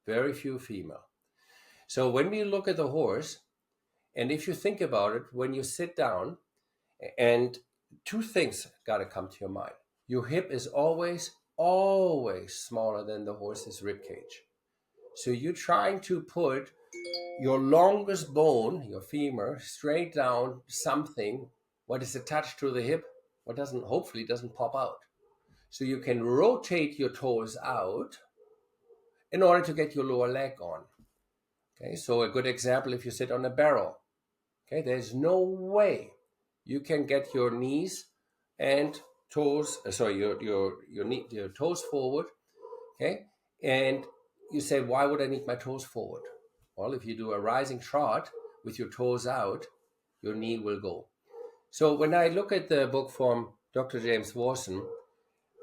Very few female. So when we look at the horse, and if you think about it, when you sit down, and 2 things got to come to your mind. Your hip is always smaller than the horse's rib cage. So you're trying to put your longest bone, your femur, straight down something what is attached to the hip, what hopefully doesn't pop out. So you can rotate your toes out in order to get your lower leg on. Okay, so a good example, if you sit on a barrel, okay, there's no way you can get your knees and toes, your toes forward, okay? And you say, why would I need my toes forward? Well, if you do a rising trot with your toes out, your knee will go. So when I look at the book from Dr. James Warson,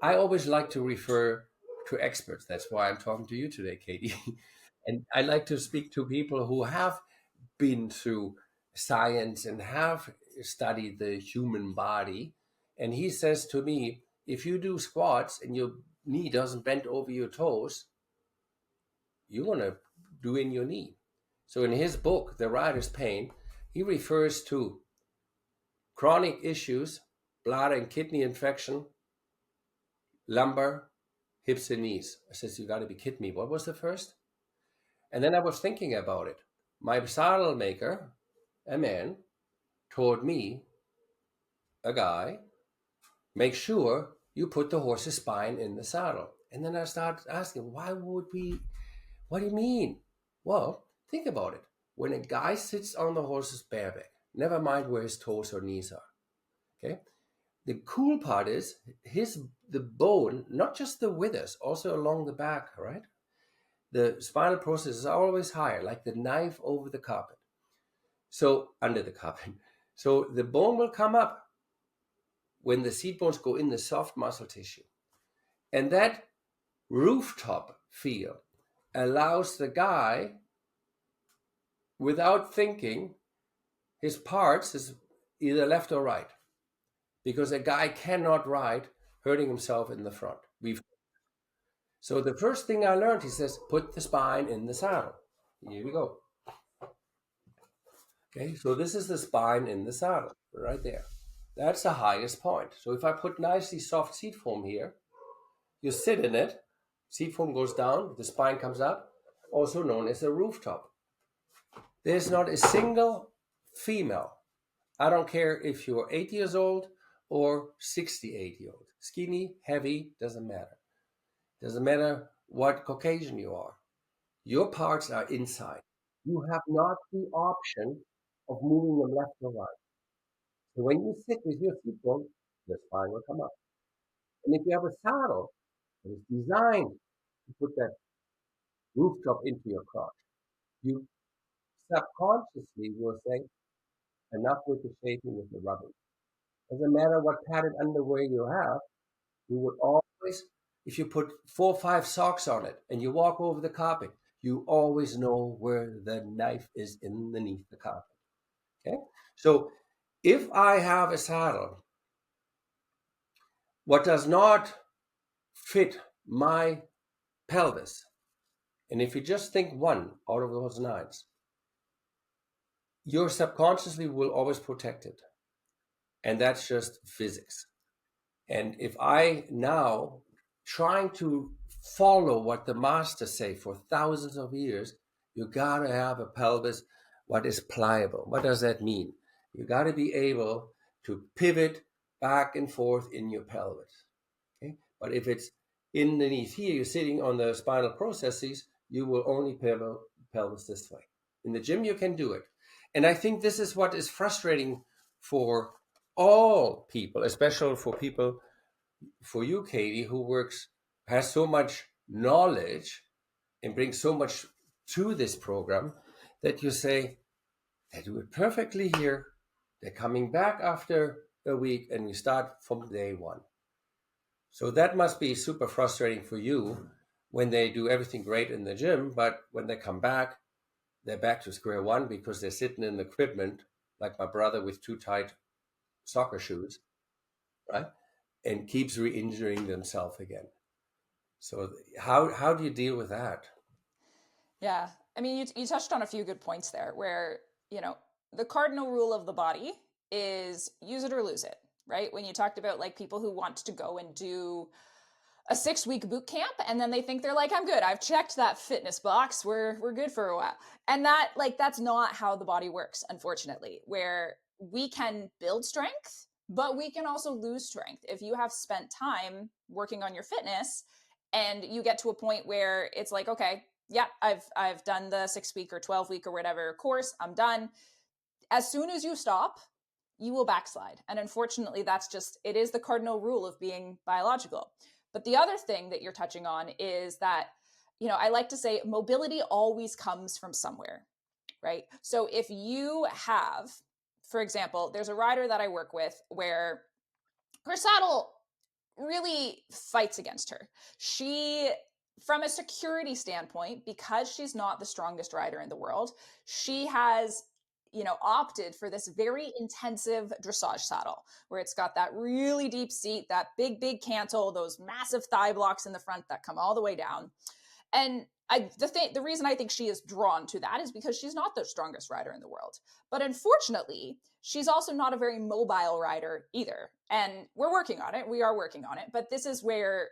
I always like to refer to experts. That's why I'm talking to you today, Katie. And I like to speak to people who have been through science and have studied the human body. And he says to me, if you do squats and your knee doesn't bend over your toes, you're going to do in your knee. So in his book, The Rider's Pain, he refers to chronic issues, bladder and kidney infection, lumbar, hips and knees. I says, you got to be kidding me. What was the first? And then I was thinking about it. My saddle maker, a man, told me, a guy, make sure you put the horse's spine in the saddle. And then I started asking, what do you mean? Well, think about it. when a guy sits on the horse's bareback, never mind where his toes or knees are, okay? The cool part is the bone, not just the withers, also along the back, right? The spinal process is always higher, like the knife over the carpet. So under the carpet. So the bone will come up when the seat bones go in the soft muscle tissue. And that rooftop feel allows the guy, without thinking, his parts is either left or right. Because a guy cannot ride hurting himself in the front. So the first thing I learned, he says, put the spine in the saddle. Here we go. Okay, so this is the spine in the saddle, right there. That's the highest point. So if I put nicely soft seat foam here, you sit in it, seat foam goes down, the spine comes up, also known as a rooftop. There's not a single female, I don't care if you're 8 years old or 68 years old, skinny, heavy, doesn't matter. Doesn't matter what Caucasian you are. Your parts are inside. You have not the option of moving them left or right. So when you sit with your seat bone, the spine will come up. And if you have a saddle that is designed to put that rooftop into your crotch, you subconsciously will say, enough with the shaking, with the rubbing. Doesn't matter what padded underwear you have, you would always, if you put 4 or 5 socks on it and you walk over the carpet, you always know where the knife is underneath the carpet. Okay? So if I have a saddle, what does not fit my pelvis, and if you just think one out of those 9, your subconsciously will always protect it. And that's just physics. And if I now trying to follow what the masters say for thousands of years, you gotta have a pelvis what is pliable. What does that mean? You gotta be able to pivot back and forth in your pelvis. Okay? But if it's underneath here, you're sitting on the spinal processes, you will only pivot pelvis this way. In the gym, you can do it. And I think this is what is frustrating for all people, especially for people, for you, Katie, who has so much knowledge and brings so much to this program that you say, they do it perfectly here. They're coming back after a week and you start from day one. So that must be super frustrating for you when they do everything great in the gym, but when they come back, they're back to square one because they're sitting in the equipment, like my brother with too tight soccer shoes, right? And keeps re-injuring themselves again. So how do you deal with that? Yeah. I mean, you touched on a few good points there where, the cardinal rule of the body is use it or lose it, right? When you talked about like people who want to go and do a 6-week boot camp and then they think they're like, I'm good. I've checked that fitness box. We're good for a while. And that's not how the body works, unfortunately, where we can build strength, but we can also lose strength. If you have spent time working on your fitness and you get to a point where it's like, okay, yeah, I've done the 6-week or 12-week or whatever course, I'm done. As soon as you stop, you will backslide. And unfortunately, it is the cardinal rule of being biological. But the other thing that you're touching on is that, I like to say mobility always comes from somewhere, right? So if you have, for example, there's a rider that I work with where her saddle really fights against her. She, from a security standpoint, because she's not the strongest rider in the world, she has opted for this very intensive dressage saddle where it's got that really deep seat, that big cantle, those massive thigh blocks in the front that come all the way down. And the reason I think she is drawn to that is because she's not the strongest rider in the world. But unfortunately, she's also not a very mobile rider either. And we're working on it. We are working on it. But this is where,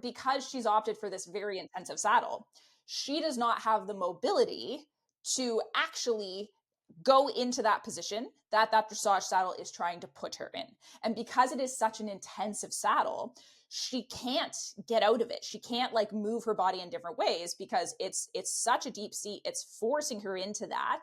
because she's opted for this very intensive saddle, she does not have the mobility to actually go into that position that that dressage saddle is trying to put her in. And because it is such an intensive saddle, she can't get out of it. She can't like move her body in different ways because it's such a deep seat. It's forcing her into that.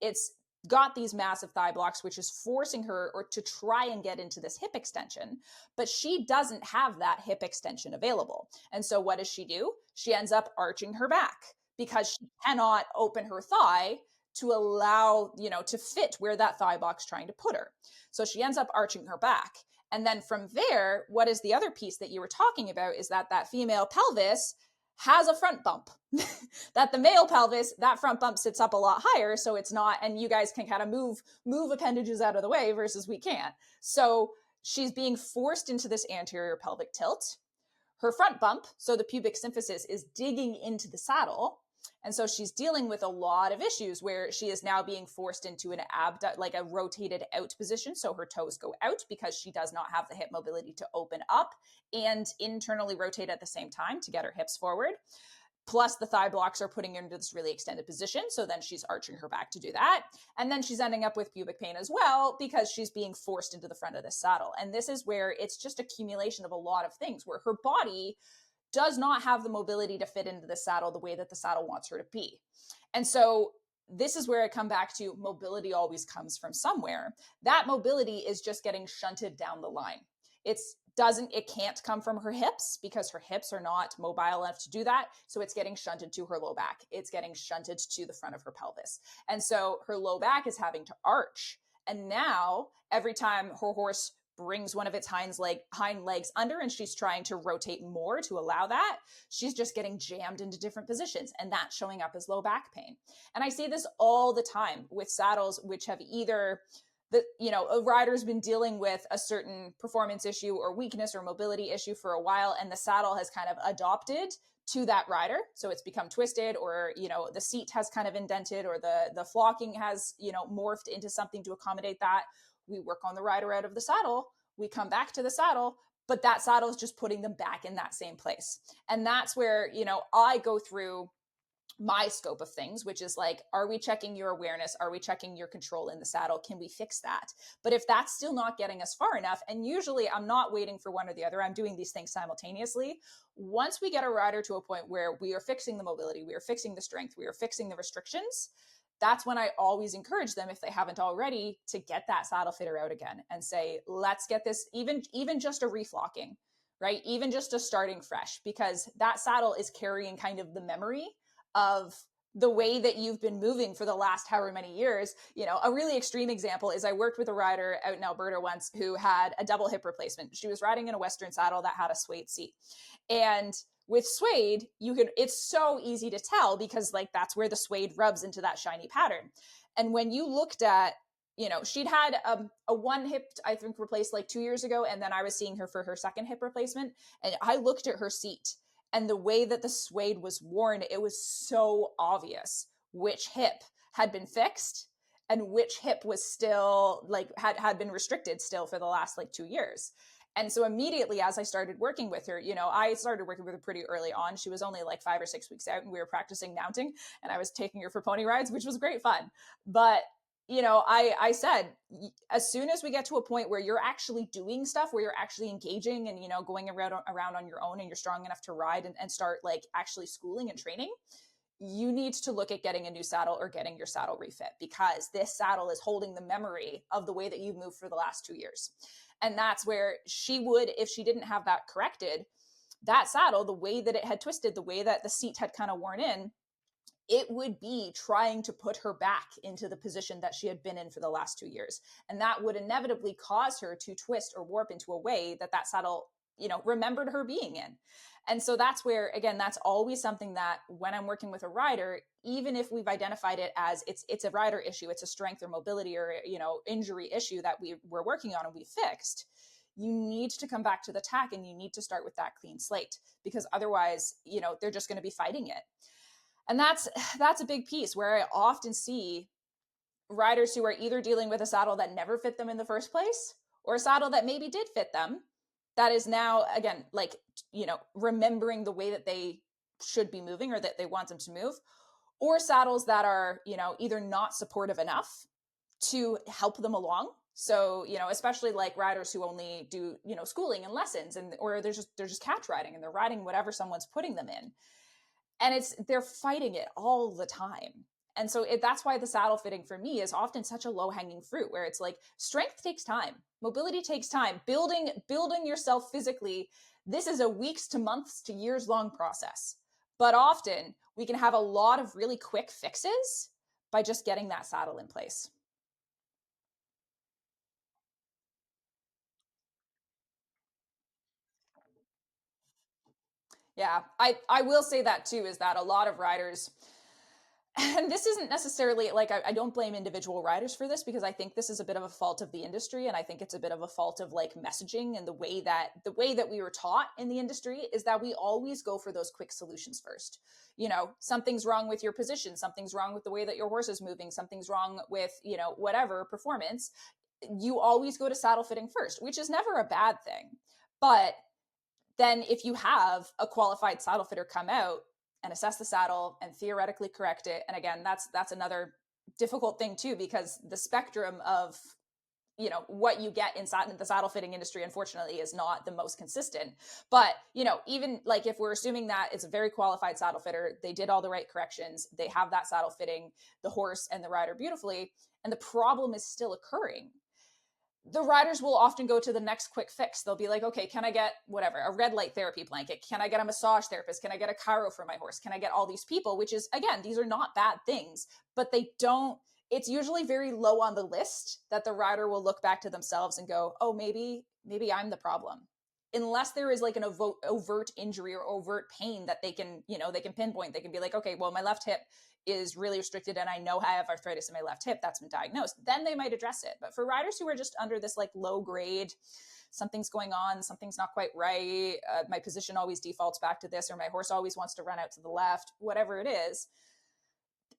It's got these massive thigh blocks, which is forcing her or to try and get into this hip extension, but she doesn't have that hip extension available. And so what does she do? She ends up arching her back because she cannot open her thigh to allow, to fit where that thigh block's trying to put her. So she ends up arching her back. And then from there, what is the other piece that you were talking about is that that female pelvis has a front bump. That the male pelvis, that front bump sits up a lot higher. So it's not, and you guys can kind of move appendages out of the way versus we can't. So she's being forced into this anterior pelvic tilt. Her front bump, so the pubic symphysis, is digging into the saddle. And so she's dealing with a lot of issues where she is now being forced into an like a rotated out position. So her toes go out because she does not have the hip mobility to open up and internally rotate at the same time to get her hips forward. Plus the thigh blocks are putting her into this really extended position. So then she's arching her back to do that. And then she's ending up with pubic pain as well because she's being forced into the front of the saddle. And this is where it's just accumulation of a lot of things where her body does not have the mobility to fit into the saddle the way that the saddle wants her to be. And so this is where I come back to mobility always comes from somewhere. That mobility is just getting shunted down the line. It can't come from her hips because her hips are not mobile enough to do that. So it's getting shunted to her low back. It's getting shunted to the front of her pelvis. And so her low back is having to arch. And now every time her horse brings one of its hind legs under and she's trying to rotate more to allow that, she's just getting jammed into different positions, and that's showing up as low back pain. And I see this all the time with saddles which have either a rider's been dealing with a certain performance issue or weakness or mobility issue for a while, and the saddle has kind of adopted to that rider. So it's become twisted, or, the seat has kind of indented, or the flocking has, morphed into something to accommodate that. We work on the rider out of the saddle, we come back to the saddle, but that saddle is just putting them back in that same place. And that's where, I go through my scope of things, which is like, are we checking your awareness? Are we checking your control in the saddle? Can we fix that? But if that's still not getting us far enough, and usually I'm not waiting for one or the other, I'm doing these things simultaneously. Once we get a rider to a point where we are fixing the mobility, we are fixing the strength, we are fixing the restrictions, that's when I always encourage them, if they haven't already, to get that saddle fitter out again and say, let's get this, even just a reflocking, right? Even just a starting fresh, because that saddle is carrying kind of the memory of the way that you've been moving for the last however many years. A really extreme example is I worked with a rider out in Alberta once who had a double hip replacement. She was riding in a Western saddle that had a suede seat. And with suede, it's so easy to tell because that's where the suede rubs into that shiny pattern. And when you looked at, she'd had a one hip, I think, replaced 2 years ago. And then I was seeing her for her second hip replacement. And I looked at her seat, and the way that the suede was worn, it was so obvious which hip had been fixed and which hip was still had been restricted still for the last 2 years. And so immediately as I started working with her, I started working with her pretty early on. She was only 5 or 6 weeks out, and we were practicing mounting, and I was taking her for pony rides, which was great fun. But I said, as soon as we get to a point where you're actually doing stuff, where you're actually engaging and, going around on your own, and you're strong enough to ride and start actually schooling and training, you need to look at getting a new saddle or getting your saddle refit, because this saddle is holding the memory of the way that you've moved for the last 2 years. And that's where she would, if she didn't have that corrected, that saddle, the way that it had twisted, the way that the seat had kind of worn in, it would be trying to put her back into the position that she had been in for the last 2 years. And that would inevitably cause her to twist or warp into a way that saddle, remembered her being in. And so that's where, again, that's always something that when I'm working with a rider, even if we've identified it as it's a rider issue, it's a strength or mobility or, injury issue that we're working on and we fixed, you need to come back to the tack, and you need to start with that clean slate, because otherwise, they're just going to be fighting it. And that's a big piece where I often see riders who are either dealing with a saddle that never fit them in the first place, or a saddle that maybe did fit them, that is now, again, remembering the way that they should be moving or that they want them to move, or saddles that are, either not supportive enough to help them along. So, especially like riders who only do, schooling and lessons, or they're just catch riding and they're riding whatever someone's putting them in. And they're fighting it all the time. And so that's why the saddle fitting for me is often such a low hanging fruit, where it's like strength takes time, mobility takes time, building yourself physically. This is a weeks to months to years long process. But often we can have a lot of really quick fixes by just getting that saddle in place. Yeah, I will say that too, is that a lot of riders, and this isn't necessarily like, I don't blame individual riders for this, because I think this is a bit of a fault of the industry. And I think it's a bit of a fault of like messaging, and the way that we were taught in the industry is that we always go for those quick solutions first. Something's wrong with your position, something's wrong with the way that your horse is moving, something's wrong with, whatever performance. You always go to saddle fitting first, which is never a bad thing. But then if you have a qualified saddle fitter come out and assess the saddle and theoretically correct it, and again, that's another difficult thing too, because the spectrum of what you get inside the saddle fitting industry, unfortunately, is not the most consistent. But even like if we're assuming that it's a very qualified saddle fitter, they did all the right corrections, they have that saddle fitting the horse and the rider beautifully, and the problem is still occurring, the riders will often go to the next quick fix. They'll be like, okay, can I get whatever, a red light therapy blanket? Can I get a massage therapist? Can I get a chiro for my horse? Can I get all these people? Which is, again, these are not bad things, but it's usually very low on the list that the rider will look back to themselves and go, oh, maybe I'm the problem. Unless there is like an overt injury or overt pain that they can pinpoint. They can be like, okay, well, my left hip is really restricted and I know I have arthritis in my left hip, that's been diagnosed. Then they might address it. But for riders who are just under this like low grade, something's going on, something's not quite right, my position always defaults back to this, or my horse always wants to run out to the left, whatever it is,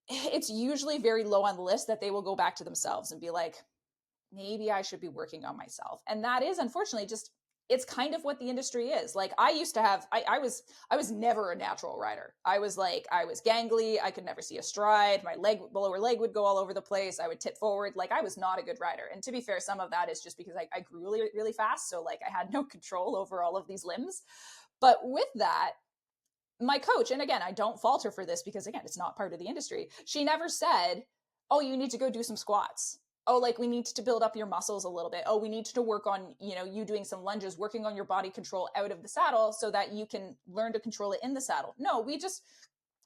it's usually very low on the list that they will go back to themselves and be like, maybe I should be working on myself. And that is unfortunately just, it's kind of what the industry is. Like I used to have, I was never a natural rider. I was gangly. I could never see a stride. My lower leg would go all over the place. I would tip forward. Like I was not a good rider. And to be fair, some of that is just because I grew really, really fast. So like I had no control over all of these limbs. But with that, my coach, and again, I don't fault her for this because again, it's not part of the industry. She never said, oh, you need to go do some squats. Oh, like we need to build up your muscles a little bit. Oh, we need to work on, you doing some lunges, working on your body control out of the saddle so that you can learn to control it in the saddle. No,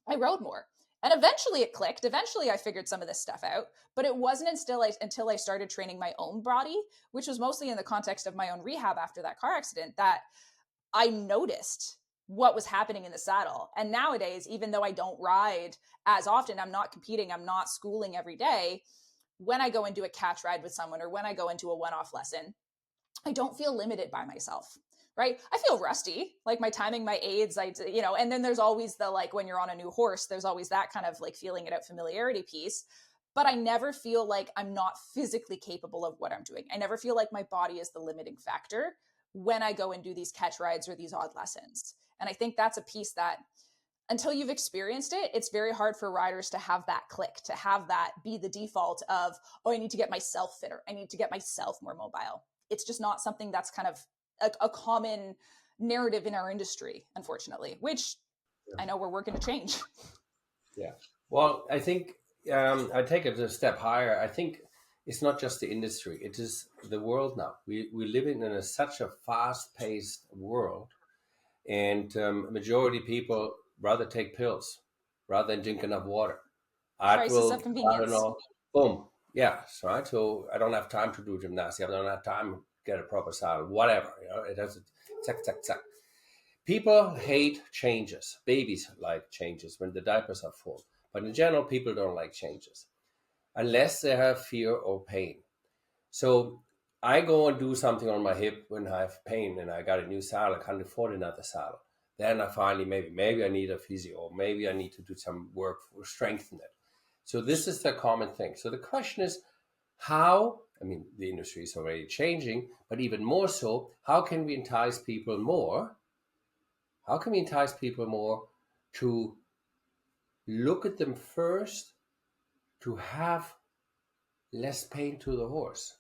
I rode more. And eventually it clicked. Eventually I figured some of this stuff out, but it wasn't until I started training my own body, which was mostly in the context of my own rehab after that car accident, that I noticed what was happening in the saddle. And nowadays, even though I don't ride as often, I'm not competing, I'm not schooling every day, when I go and do a catch ride with someone or when I go into a one-off lesson, I don't feel limited by myself, right? I feel rusty, like my timing, my aids, and then there's always the, like when you're on a new horse, there's always that kind of like feeling it out familiarity piece. But I never feel like I'm not physically capable of what I'm doing. I never feel like my body is the limiting factor when I go and do these catch rides or these odd lessons. And I think that's a piece that until you've experienced it, it's very hard for riders to have that click, to have that be the default of, oh, I need to get myself fitter. I need to get myself more mobile. It's just not something that's kind of a common narrative in our industry, unfortunately, which I know we're working to change. Yeah. Well, I think I take it a step higher. I think it's not just the industry, it is the world now. We live in such a fast-paced world, and majority people rather take pills rather than drink enough water. Crisis of convenience. Boom. Yes, right. So I don't have time to do gymnastics. I don't have time to get a proper saddle. Whatever. It has zack. People hate changes. Babies like changes when the diapers are full, but in general, people don't like changes unless they have fear or pain. So I go and do something on my hip when I have pain and I got a new saddle, I can't afford another saddle. Then I finally, maybe I need a physio, or maybe I need to do some work for strengthen it. So this is the common thing. So the question is how, the industry is already changing, but even more so, how can we entice people more? How can we entice people more to look at them first to have less pain to the horse.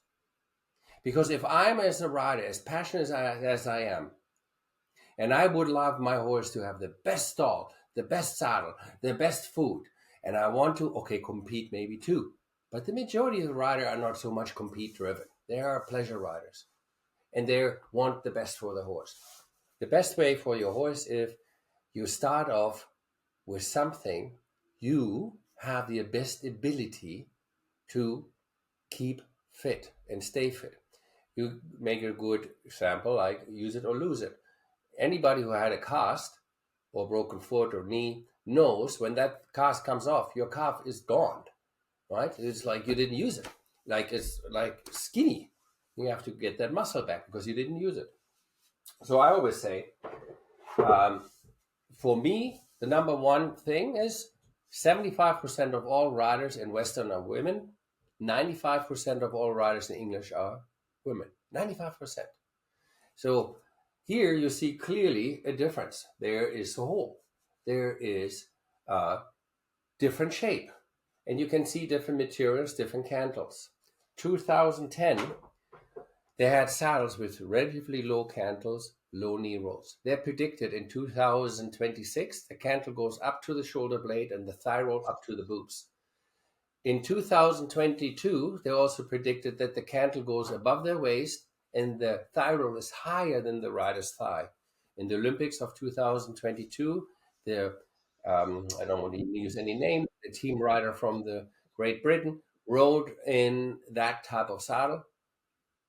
Because if I'm as a rider, as passionate as I am, and I would love my horse to have the best stall, the best saddle, the best food, and I want to, compete maybe too. But the majority of the riders are not so much compete driven. They are pleasure riders, and they want the best for the horse. The best way for your horse, if you start off with something you have the best ability to keep fit and stay fit. You make a good example, like use it or lose it. Anybody who had a cast or broken foot or knee knows when that cast comes off, your calf is gone, right? It's like you didn't use it. Like it's like skinny. You have to get that muscle back because you didn't use it. So I always say, for me, the number one thing is 75% of all riders in Western are women. 95% of all riders in English are women. 95%. So here you see clearly a difference. There is a hole. There is a different shape. And you can see different materials, different cantles. 2010, they had saddles with relatively low cantles, low knee rolls. They're predicted in 2026, the cantle goes up to the shoulder blade and the thigh roll up to the boobs. In 2022, they also predicted that the cantle goes above their waist and the thigh roll is higher than the rider's thigh. In the Olympics of 2022, the I don't want to use any name, the team rider from the Great Britain rode in that type of saddle.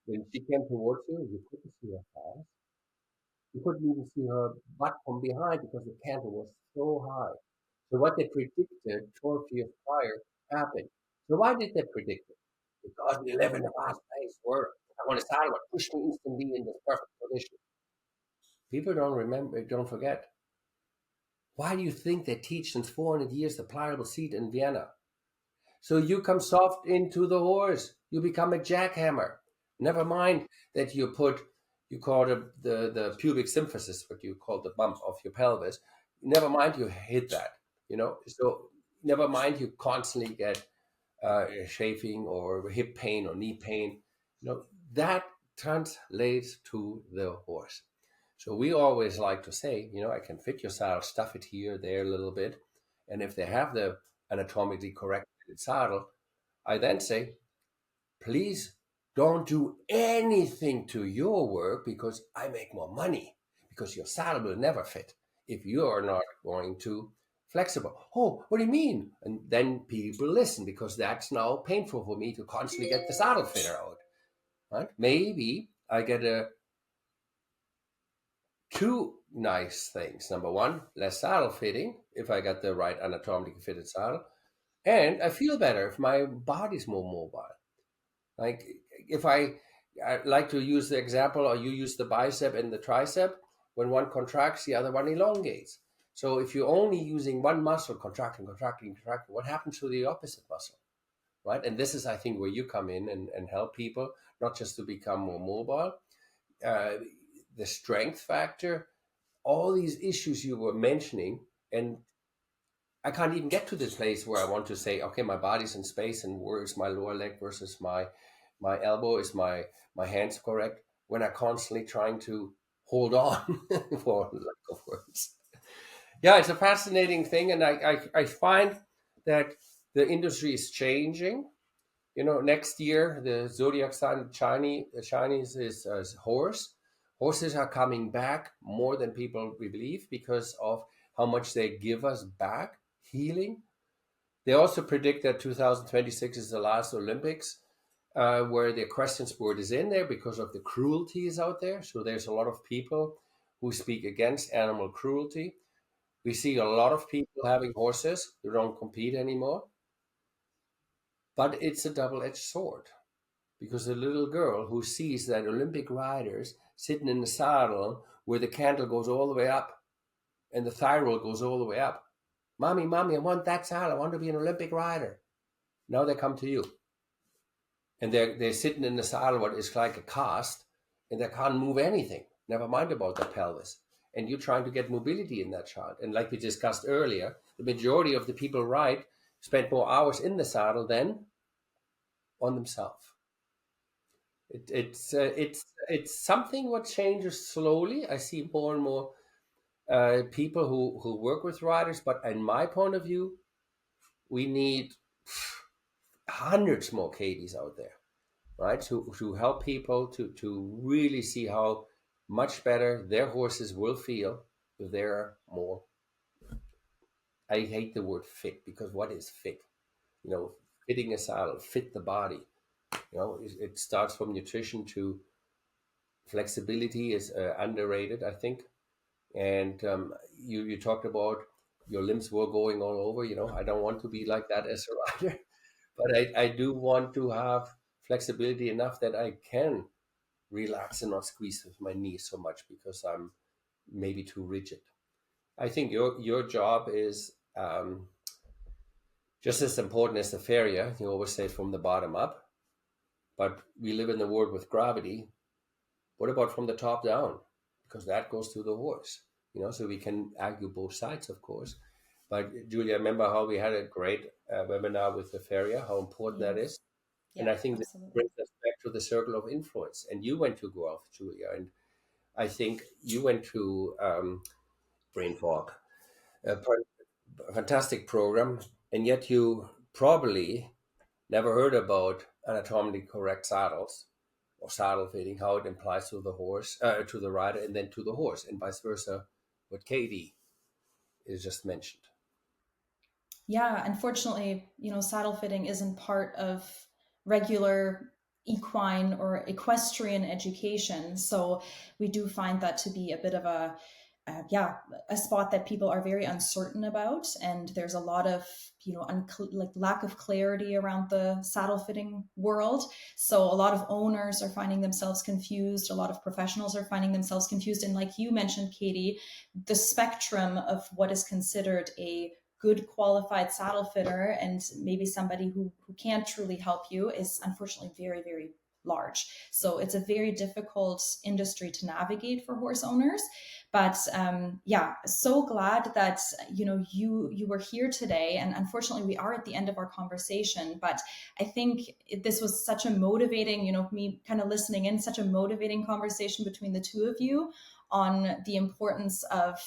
When she came towards you couldn't see her thighs. You couldn't even see her butt from behind because the cantle was so high. So what they predicted 12 years prior happened. So why did they predict it? Because we live in a fast-paced world. I want a saddle that push me instantly in this perfect position. People don't forget. Why do you think they teach since 400 years the pliable seat in Vienna? So you come soft into the horse. You become a jackhammer. Never mind that you call it the pubic symphysis, what you call the bump of your pelvis. Never mind you hit that, So never mind you constantly get chafing or hip pain or knee pain. That translates to the horse. So we always like to say, I can fit your saddle, stuff it here, there a little bit. And if they have the anatomically correct saddle, I then say, please don't do anything to your work because I make more money, because your saddle will never fit if you are not going to flexible. Oh, what do you mean? And then people listen because that's now painful for me to constantly get the saddle fitter out. Right? Maybe I get two nice things. Number one, less saddle fitting if I got the right anatomically fitted saddle. And I feel better if my body's more mobile. Like if I like to use the example, or you use the bicep and the tricep, when one contracts, the other one elongates. So if you're only using one muscle, contracting, what happens to the opposite muscle, right? And this is, I think, where you come in and help people, not just to become more mobile, the strength factor, all these issues you were mentioning, and I can't even get to this place where I want to say, okay, my body's in space and where is my lower leg versus my elbow, is my hands correct, when I'm constantly trying to hold on for lack of words. Yeah, it's a fascinating thing. And I find that the industry is changing. Next year, the zodiac sign, the Chinese is horse. Horses are coming back more than people believe because of how much they give us back. Healing. They also predict that 2026 is the last Olympics where the equestrian sport is in there because of the cruelties out there. So there's a lot of people who speak against animal cruelty. We see a lot of people having horses who don't compete anymore. But it's a double-edged sword because a little girl who sees that Olympic riders sitting in the saddle where the cantle goes all the way up and the thigh roll goes all the way up, Mommy, I want that saddle. I want to be an Olympic rider. Now they come to you. And they're sitting in the saddle, what is like a cast, and they can't move anything. Never mind about the pelvis. And you're trying to get mobility in that child. And like we discussed earlier, the majority of the people ride spend more hours in the saddle than on themselves. It's something what changes slowly. I see more and more people who work with riders, but in my point of view, we need hundreds more Katie's out there, right? To help people to really see how much better their horses will feel if they're more. I hate the word fit, because what is fit? Fitting a saddle, fit the body. It starts from nutrition to flexibility is underrated, I think. And you talked about your limbs were going all over. I don't want to be like that as a rider, but I do want to have flexibility enough that I can relax and not squeeze with my knees so much because I'm maybe too rigid. I think your job is just as important as the farrier. You always say from the bottom up, but we live in the world with gravity. What about from the top down? Because that goes to the horse, so we can argue both sides, of course. But Julia, remember how we had a great webinar with the farrier, how important that is? Yeah, and I think absolutely. that brings us back to the circle of influence. And you went to Guelph, Julia, and I think you went to Brain Fog, a fantastic program, and yet you probably never heard about anatomically correct saddles or saddle fitting, how it applies to the horse, to the rider, and then to the horse, and vice versa, what Katie is just mentioned. Yeah, unfortunately, saddle fitting isn't part of regular equine or equestrian education. So we do find that to be a bit of a spot that people are very uncertain about. And there's a lot of, like lack of clarity around the saddle fitting world. So a lot of owners are finding themselves confused. A lot of professionals are finding themselves confused. And like you mentioned, Katie, the spectrum of what is considered a good qualified saddle fitter and maybe somebody who can't truly help you is unfortunately very, very large. So it's a very difficult industry to navigate for horse owners. But so glad that you were here today. And unfortunately, we are at the end of our conversation. But I think this was such a motivating, me kind of listening in, such a motivating conversation between the two of you on the importance of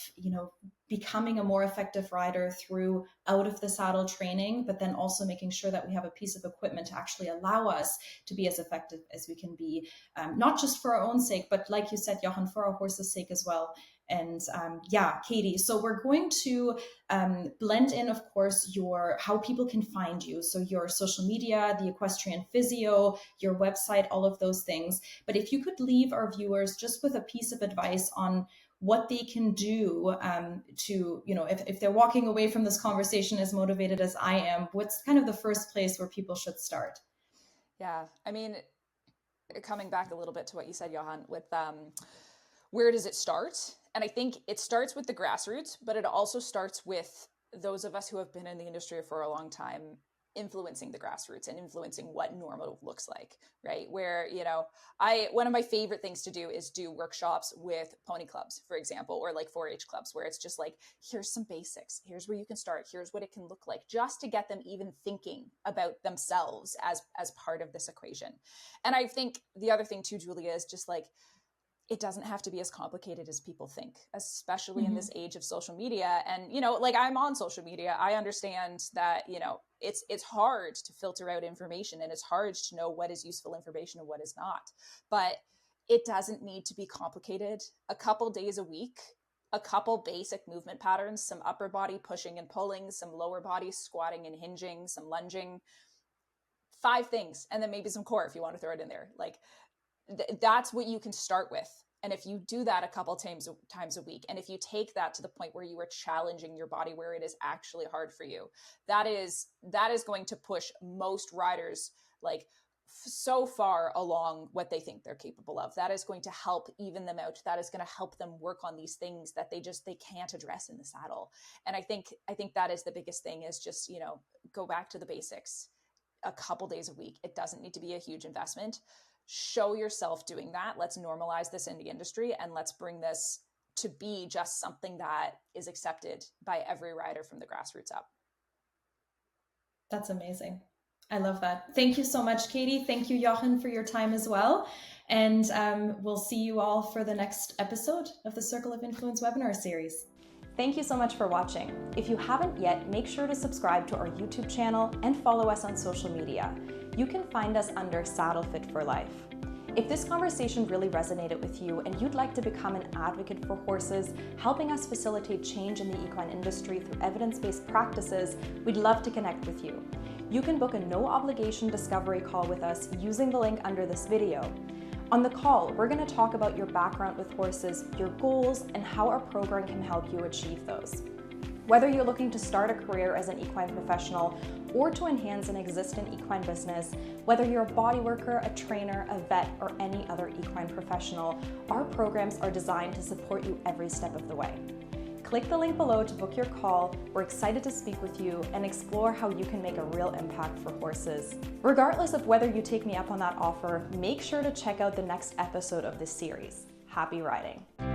becoming a more effective rider through out of the saddle training, but then also making sure that we have a piece of equipment to actually allow us to be as effective as we can be, not just for our own sake, but like you said, Jochen, for our horse's sake as well. And Katie, so we're going to blend in, of course, how people can find you. So your social media, the Equestrian Physio, your website, all of those things. But if you could leave our viewers just with a piece of advice on what they can do to, if they're walking away from this conversation as motivated as I am, what's kind of the first place where people should start? Yeah, I mean, coming back a little bit to what you said, Jochen, with where does it start? And I think it starts with the grassroots, but it also starts with those of us who have been in the industry for a long time influencing the grassroots and influencing what normal looks like, right? Where, one of my favorite things to do is do workshops with pony clubs, for example, or like 4-H clubs, where it's just like, here's some basics. Here's where you can start. Here's what it can look like, just to get them even thinking about themselves as part of this equation. And I think the other thing too, Julia, is just like, it doesn't have to be as complicated as people think, especially in this age of social media. And, like I'm on social media, I understand that, it's hard to filter out information and it's hard to know what is useful information and what is not, but it doesn't need to be complicated. A couple days a week, a couple basic movement patterns, some upper body pushing and pulling, some lower body squatting and hinging, some lunging, 5 things, and then maybe some core if you want to throw it in there. Like, that's what you can start with. And if you do that a couple times a week, and if you take that to the point where you are challenging your body, where it is actually hard for you, that is going to push most riders like so far along what they think they're capable of. That is going to help even them out. That is going to help them work on these things that they can't address in the saddle. And I think that is the biggest thing, is just, go back to the basics a couple days a week. It doesn't need to be a huge investment. Show yourself doing that. Let's normalize this in the industry, and let's bring this to be just something that is accepted by every rider from the grassroots up. That's amazing. I love that. Thank you so much, Katie. Thank you, Jochen, for your time as well. And we'll see you all for the next episode of the Circle of Influence webinar series. Thank you so much for watching. If you haven't yet, make sure to subscribe to our YouTube channel and follow us on social media. You can find us under Saddlefit for Life. If this conversation really resonated with you and you'd like to become an advocate for horses, helping us facilitate change in the equine industry through evidence-based practices, we'd love to connect with you. You can book a no-obligation discovery call with us using the link under this video. On the call, we're going to talk about your background with horses, your goals, and how our program can help you achieve those. Whether you're looking to start a career as an equine professional or to enhance an existing equine business, whether you're a body worker, a trainer, a vet, or any other equine professional, our programs are designed to support you every step of the way. Click the link below to book your call. We're excited to speak with you and explore how you can make a real impact for horses. Regardless of whether you take me up on that offer, make sure to check out the next episode of this series. Happy riding.